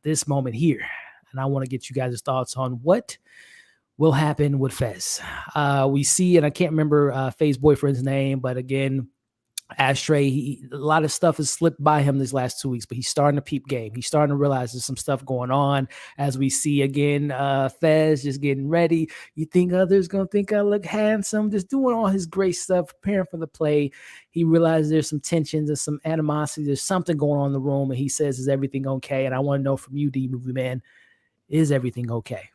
this moment here, and I want to get you guys' thoughts on what will happen with Fez. We see, and I can't remember Faye's boyfriend's name, but again, Ashtray, a lot of stuff has slipped by him these last 2 weeks, but he's starting to peep game. He's starting to realize there's some stuff going on. As we see again, Fez just getting ready. You think others gonna think I look handsome, just doing all his great stuff, preparing for the play. He realizes there's some tensions, there's some animosity, there's something going on in the room, and he says, "Is everything okay?" And I want to know from you, D Movie Man, is everything okay?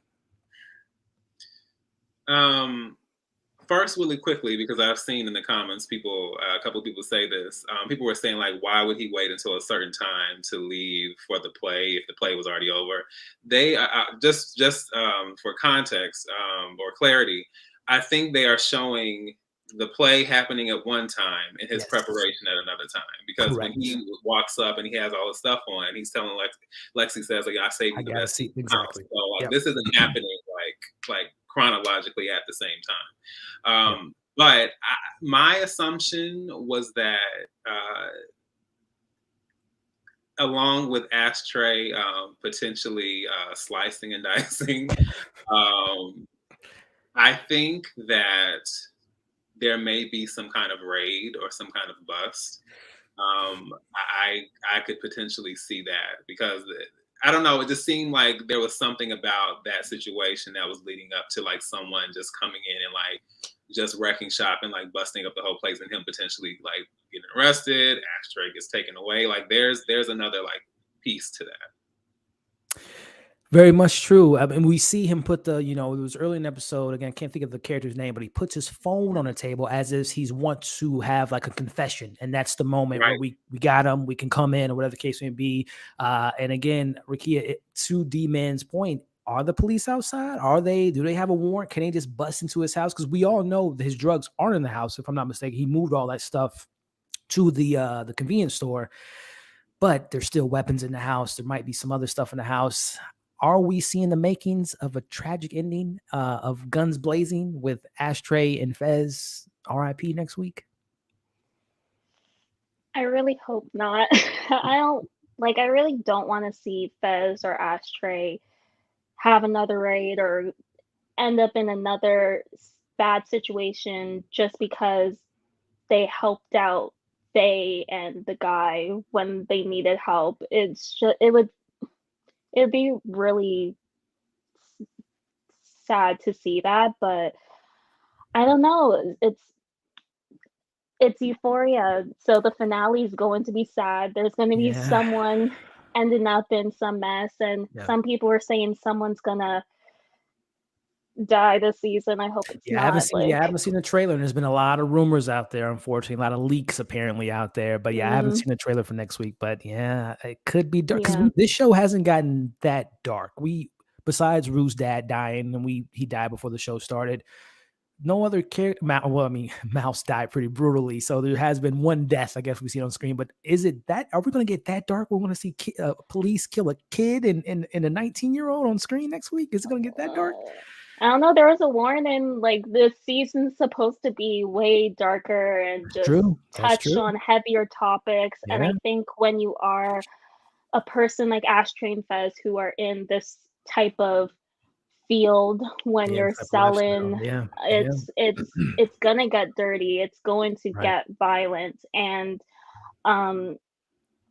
First, really quickly, because I've seen in the comments a couple of people say this. People were saying like, why would he wait until a certain time to leave for the play if the play was already over? They just for context or clarity, I think they are showing the play happening at one time and his preparation at another time. Because when he walks up and he has all his stuff on, he's telling Lexi says like, I saved you the best seat exactly. So like this isn't happening like chronologically at the same time. But my assumption was that along with Ashtray potentially slicing and dicing, I think that there may be some kind of raid or some kind of bust. I could potentially see that because I don't know. It just seemed like there was something about that situation that was leading up to like someone just coming in and like just wrecking shop and like busting up the whole place and him potentially like getting arrested. Ashtray gets taken away. Like there's another like piece to that. Very much true. I mean, we see him put it was early in the episode. Again, I can't think of the character's name, but he puts his phone on the table as if he's wants to have like a confession. And that's the moment where we got him, we can come in or whatever the case may be. And again, Rakia, to D-Man's point, are the police outside? Do they have a warrant? Can they just bust into his house? Because we all know that his drugs aren't in the house, if I'm not mistaken. He moved all that stuff to the convenience store, but there's still weapons in the house. There might be some other stuff in the house. Are we seeing the makings of a tragic ending of guns blazing with Ashtray and Fez RIP next week? I really hope not. I really don't want to see Fez or Ashtray have another raid or end up in another bad situation just because they helped out Faye and the guy when they needed help. It'd be really sad to see that, but I don't know. It's Euphoria, so the finale is going to be sad. There's going to be someone ending up in some mess, and some people are saying someone's gonna die this season. I hope it's not. I haven't seen the trailer, and there's been a lot of rumors out there, unfortunately, a lot of leaks apparently out there. But I haven't seen the trailer for next week. But it could be dark because this show hasn't gotten that dark. Besides Rue's dad dying, and he died before the show started. No other character. Well, I mean, Mouse died pretty brutally, so there has been one death, I guess we see on screen. But is it that? Are we going to get that dark? We want to see police kill a kid and a 19-year-old on screen next week. Is it going to get that dark? I don't know. There was a warning, like this season's supposed to be way darker and just touch on heavier topics. Yeah. And I think when you are a person like Ashtray and Fez who are in this type of field when Yeah, you're type of lifestyle. selling. Yeah, yeah, It's gonna get dirty. It's going to right. get violent. And um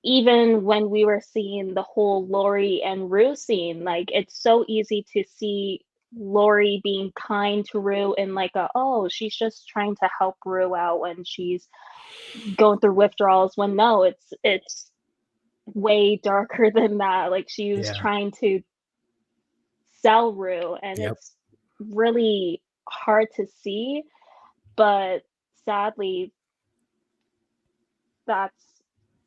even when we were seeing the whole Lori and Rue scene, like it's so easy to see Lori being kind to Rue and like oh, she's just trying to help Rue out when she's going through withdrawals, when no, it's way darker than that. Like she was Yeah, trying to sell Rue, and yep. it's really hard to see, but sadly that's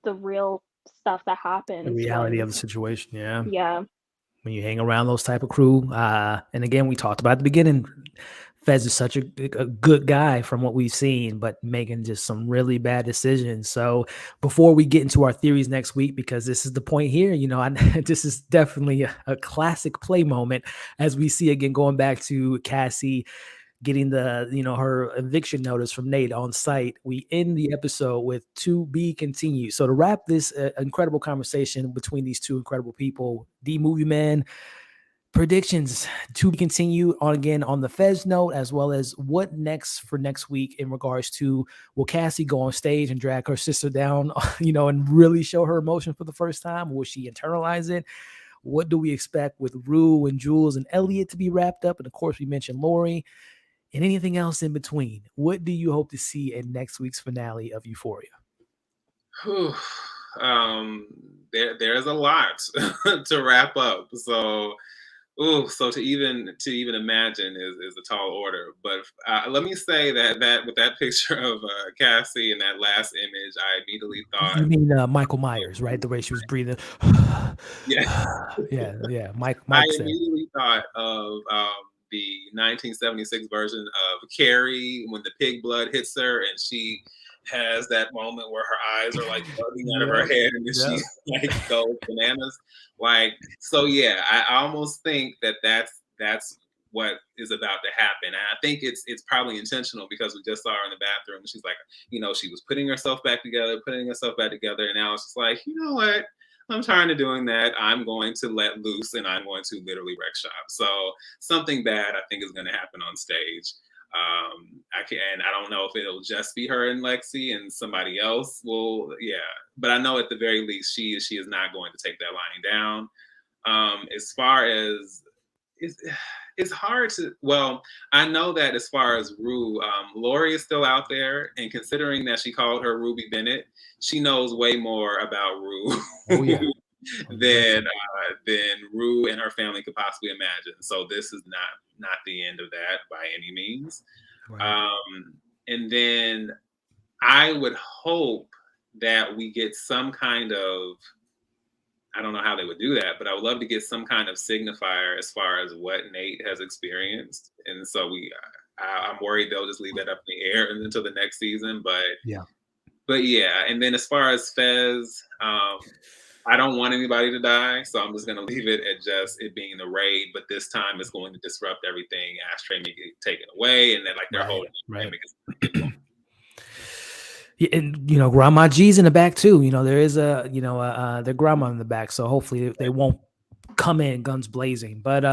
the real stuff that The happens reality when of the situation. Yeah. yeah. When you hang around those type of crew. And again, we talked about at the beginning, Fez is such a good guy from what we've seen, but making just some really bad decisions. So before we get into our theories next week, because this is the point here, this is definitely a classic play moment as we see again going back to Cassie getting her eviction notice from Nate on site. We end the episode with "To Be Continued." So to wrap this incredible conversation between these two incredible people, the Movie Man, predictions to be continued on the Fez note, as well as what next for next week in regards to, will Cassie go on stage and drag her sister down, and really show her emotion for the first time? Will she internalize it? What do we expect with Rue and Jules and Elliot to be wrapped up? And of course, we mentioned Lori and anything else in between. What do you hope to see in next week's finale of Euphoria? Whew. There's a lot to wrap up. So, so to even imagine is a tall order. But let me say that with that picture of Cassie in that last image, I immediately You thought, mean Michael Myers, right? The way she was breathing. yeah, yeah. Mike I Mike said, immediately thought of the 1976 version of Carrie when the pig blood hits her and she has that moment where her eyes are like bugging out of her yep, head and then she yep. like goes bananas. Like, so yeah, I almost think that's what is about to happen. And I think it's probably intentional because we just saw her in the bathroom and she's like, she was putting herself back together, and now it's just like, you know what? I'm tired of doing that. I'm going to let loose and I'm going to literally wreck shop. So something bad I think is going to happen on stage. I don't know if it'll just be her and Lexi and somebody else will, yeah. But I know at the very least she is not going to take that lying down. As far as it's, it's hard to, well, I know that as far as Rue, Lori is still out there, and considering that she called her Ruby Bennett, she knows way more about Rue Oh yeah. than Rue and her family could possibly imagine. So this is not the end of that by any means. Right. And then I would hope that we get some kind of, I don't know how they would do that, but I would love to get some kind of signifier as far as what Nate has experienced. And so I'm worried they'll just leave that up in the air until the next season. Yeah. But yeah. And then as far as Fez, I don't want anybody to die, so I'm just going to leave it at just it being the raid. But this time it's going to disrupt everything. Ashtray may get taken away, and then like their whole dynamic is going to get blown. Yeah, and Grandma G's in the back too. There is their grandma in the back, so hopefully they won't come in guns blazing. But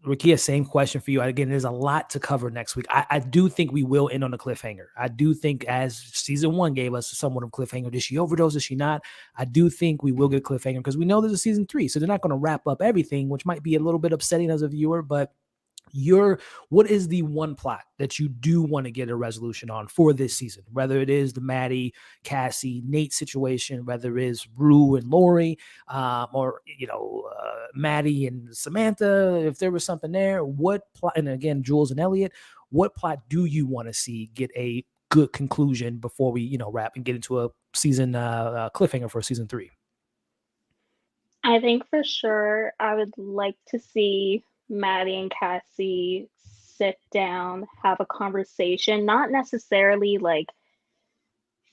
Rakia, same question for you. Again, there's a lot to cover next week. I do think we will end on a cliffhanger. I do think, as season 1 gave us somewhat of a cliffhanger, did she overdose? Is she not? I do think we will get a cliffhanger because we know there's a season 3, so they're not going to wrap up everything, which might be a little bit upsetting as a viewer. But what is the one plot that you do want to get a resolution on for this season? Whether it is the Maddie, Cassie, Nate situation, whether it is Rue and Lori, or Maddie and Samantha, if there was something there, what plot? And again, Jules and Elliot, what plot do you want to see get a good conclusion before we wrap and get into a season cliffhanger for season 3? I think for sure I would like to see Maddie and Cassie sit down, have a conversation, not necessarily like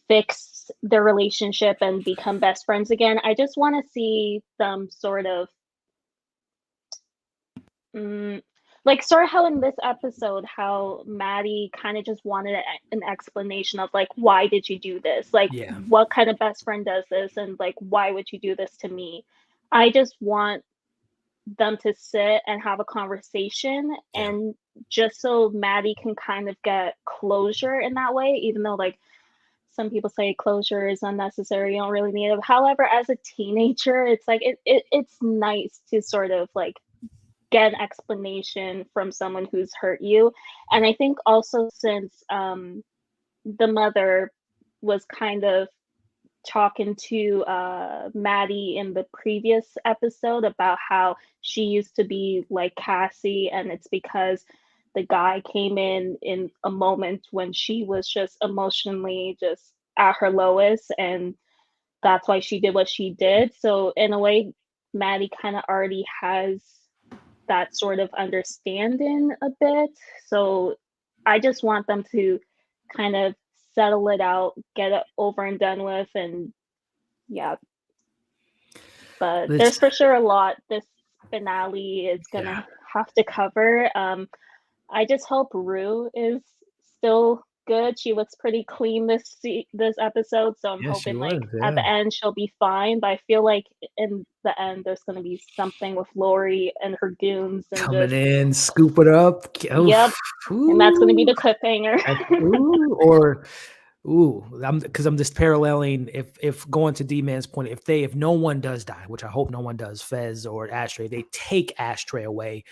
fix their relationship and become best friends again. I just want to see them sort of like sort of how in this episode, how Maddie kind of just wanted an explanation of like, why did you do this? Like, Yeah. what kind of best friend does this? And like, why would you do this to me? I just want them to sit and have a conversation, Yeah. and just so Maddie can kind of get closure in that way, even though like some people say closure is unnecessary, you don't really need it. However, as a teenager, it's like it's nice to sort of like get an explanation from someone who's hurt you. And I think also since the mother was kind of talking to Maddie in the previous episode about how she used to be like Cassie, and it's because the guy came in a moment when she was just emotionally just at her lowest, and that's why she did what she did. So in a way, Maddie kind of already has that sort of understanding a bit. So I just want them to kind of settle it out, get it over and done with, and yeah. But Let's there's for sure a lot this finale is yeah. gonna have to cover. I just hope Rue is still good. She looks pretty clean this episode, so I'm Yeah, she hoping like was. at the Yeah. end she'll be fine. But I feel like in the end there's gonna be something with Lori and her goons and Coming just in, scoop it up. yep, Oof. and that's gonna be Ooh. the cliffhanger. Ooh. Or ooh, I'm just paralleling if going to D Man's point, if no one does die, which I hope no one does, Fez or Ashtray, they take Ashtray away.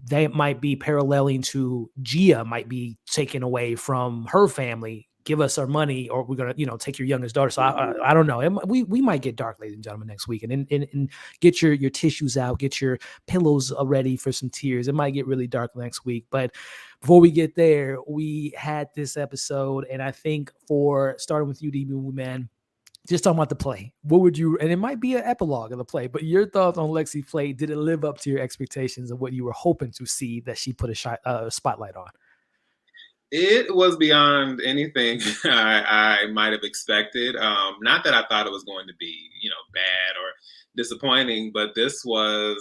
They might be paralleling to Gia might be taken away from her family. Give us our money, or we're gonna, take your youngest daughter. So I don't know. We might get dark, ladies and gentlemen, next week, and get your tissues out, get your pillows ready for some tears. It might get really dark next week, but before we get there, we had this episode, and I think for starting with you, D Movie Man, just talking about the play, what would you, and it might be an epilogue of the play, but your thoughts on Lexi play, did it live up to your expectations of what you were hoping to see that she put a spotlight on? It was beyond anything I might have expected. Not that I thought it was going to be, bad or disappointing, but this was,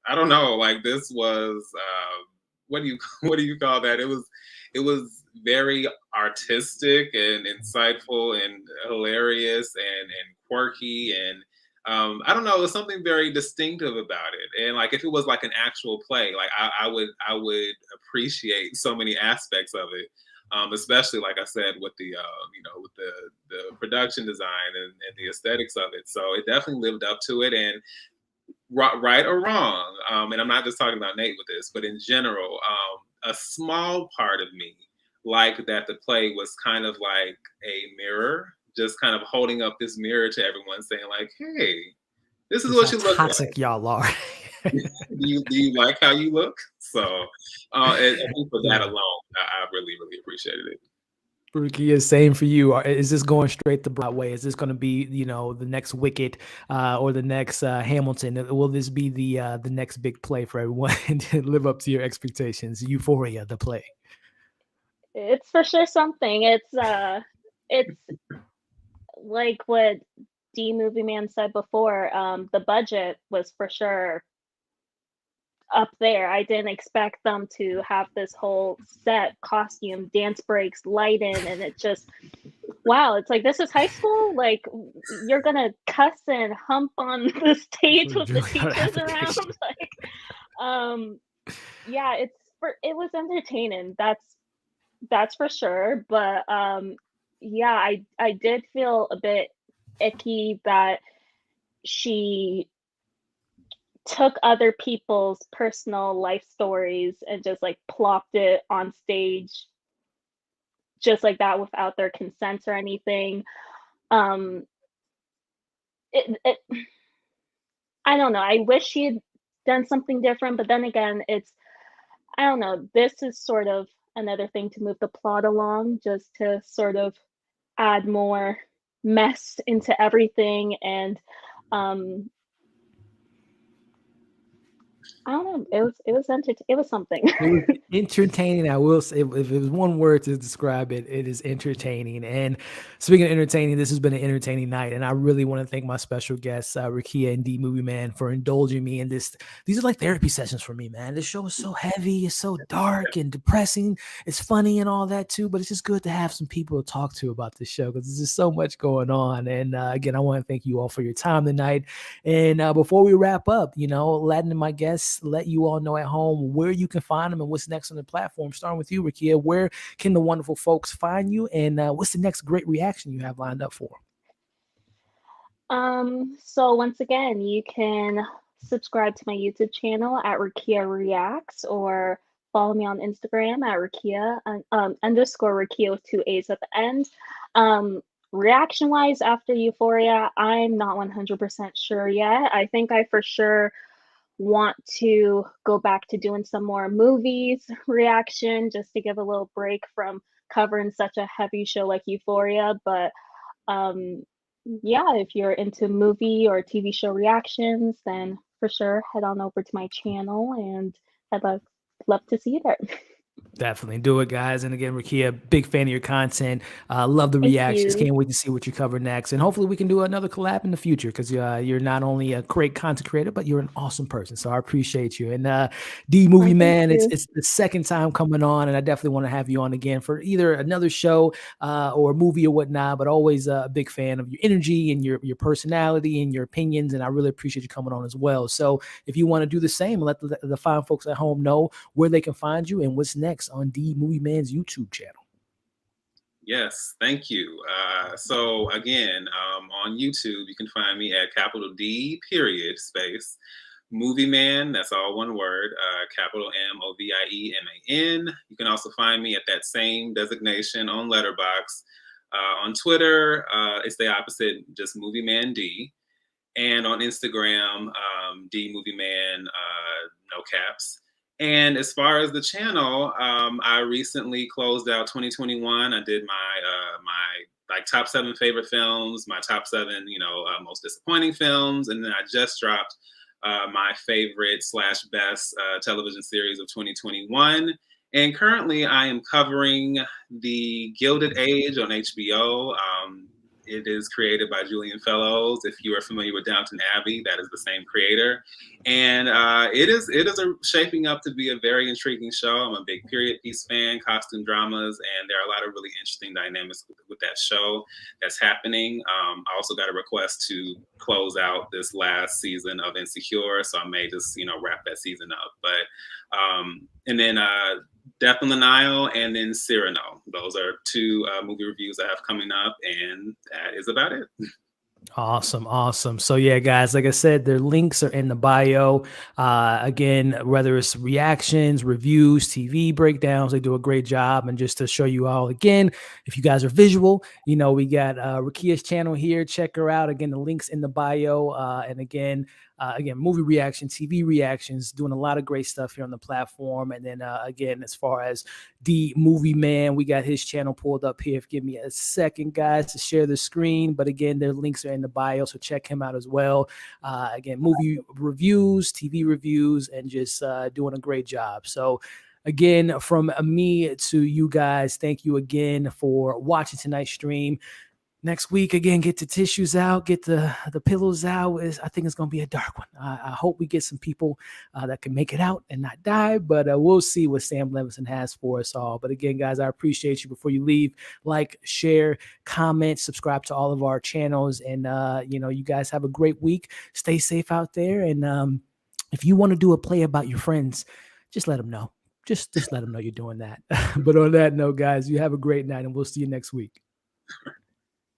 I don't know, like this was, what do you what do you call that? It was very artistic and insightful and hilarious and quirky and I don't know, it was something very distinctive about it. And like if it was like an actual play, like I would appreciate so many aspects of it. Especially like I said with the with the production design and the aesthetics of it. So it definitely lived up to it. And right or wrong, and I'm not just talking about Nate with this, but in general, a small part of me liked that the play was kind of like a mirror, just kind of holding up this mirror to everyone, saying like, "Hey, this is Just what how you look like. toxic y'all are. Do you like how you look?" So, I think for that Yeah. alone, I really really appreciated it. Rukia, same for you. Is this going straight the Broadway? Is this going to be, the next Wicked or the next Hamilton? Will this be the next big play for everyone to live up to your expectations? Euphoria, the play. It's for sure something. It's like what D Movie Man said before. The budget was for sure up there. I didn't expect them to have this whole set, costume, dance breaks, lighting, and it just wow, it's like this is high school. Like you're gonna cuss and hump on the stage with the Juilliard teachers around. application. Like, yeah, it was entertaining. That's for sure. But yeah, I did feel a bit icky that she took other people's personal life stories and just like plopped it on stage just like that without their consent or anything. Um, it I don't know. I wish she had done something different, but then again, it's I don't know. This is sort of another thing to move the plot along, just to sort of add more mess into everything. And um, I don't know. It was something. It was entertaining. I will say, if it was one word to describe it, it is entertaining. And speaking of entertaining, this has been an entertaining night. And I really want to thank my special guests, Rakia and D Movie Man, for indulging me in this. These are like therapy sessions for me, man. This show is so heavy, it's so dark and depressing. It's funny and all that too, but it's just good to have some people to talk to about this show because there's just so much going on. And again, I want to thank you all for your time tonight. And before we wrap up, letting my guests let you all know at home where you can find them and what's next on the platform. Starting with you, Rakia, where can the wonderful folks find you, and what's the next great reaction you have lined up for? So once again, you can subscribe to my YouTube channel at Rakia Reacts or follow me on Instagram at Rakia underscore Rakia with two A's at the end. Reaction wise, after Euphoria, I'm not 100% sure yet. I think I for sure want to go back to doing some more movies reaction just to give a little break from covering such a heavy show like Euphoria. But um, yeah, if you're into movie or TV show reactions, then for sure head on over to my channel and I'd love to see you there. Definitely do it, guys. And again, Rakia, big fan of your content. Love the Thank reactions. you. Can't wait to see what you cover next. And hopefully, we can do another collab in the future because you're not only a great content creator, but you're an awesome person. So I appreciate you. And D Movie Oh, thank Man, it's you. it's the second time coming on, and I definitely want to have you on again for either another show or movie or whatnot. But always a big fan of your energy and your personality and your opinions. And I really appreciate you coming on as well. So if you want to do the same, let the fine folks at home know where they can find you and what's next on D Movie Man's YouTube channel. Yes, thank you. So again, on YouTube, you can find me at capital D period space Movie Man. That's all one word. Capital MOVIEMAN. You can also find me at that same designation on Letterboxd. On Twitter, it's the opposite, just Movie Man D. And on Instagram, D Movie Man, no caps. And as far as the channel, I recently closed out 2021. I did my like top 7 favorite films, my top 7 most disappointing films, and then I just dropped my favorite slash best television series of 2021. And currently, I am covering The Gilded Age on HBO. It is created by Julian Fellows. If you are familiar with Downton Abbey, that is the same creator, and it is shaping up to be a very intriguing show. I'm a big period piece fan, costume dramas, and there are a lot of really interesting dynamics with that show that's happening. I also got a request to close out this last season of Insecure, so I may just wrap that season up. But and then Death on the Nile, and then Cyrano. Those are 2 movie reviews I have coming up, and that is about it. Awesome. So yeah, guys, like I said, their links are in the bio. Again, whether it's reactions, reviews, TV breakdowns, they do a great job. And just to show you all again, if you guys are visual, we got Rakia's channel here. Check her out. Again, the links in the bio. And again, movie reaction, TV reactions, doing a lot of great stuff here on the platform. And then again, as far as the Movie Man, we got his channel pulled up here. Give me a second, guys, to share the screen. But again, their links are in the bio, so check him out as well. Again, movie reviews, TV reviews, and just doing a great job. So again, from me to you guys, thank you again for watching tonight's stream. Next week, again, get the tissues out, get the pillows out. I think it's going to be a dark one. I hope we get some people that can make it out and not die, but we'll see what Sam Levinson has for us all. But again, guys, I appreciate you. Before you leave, like, share, comment, subscribe to all of our channels. And, you guys have a great week. Stay safe out there. And if you want to do a play about your friends, just let them know. Just let them know you're doing that. But on that note, guys, you have a great night, and we'll see you next week.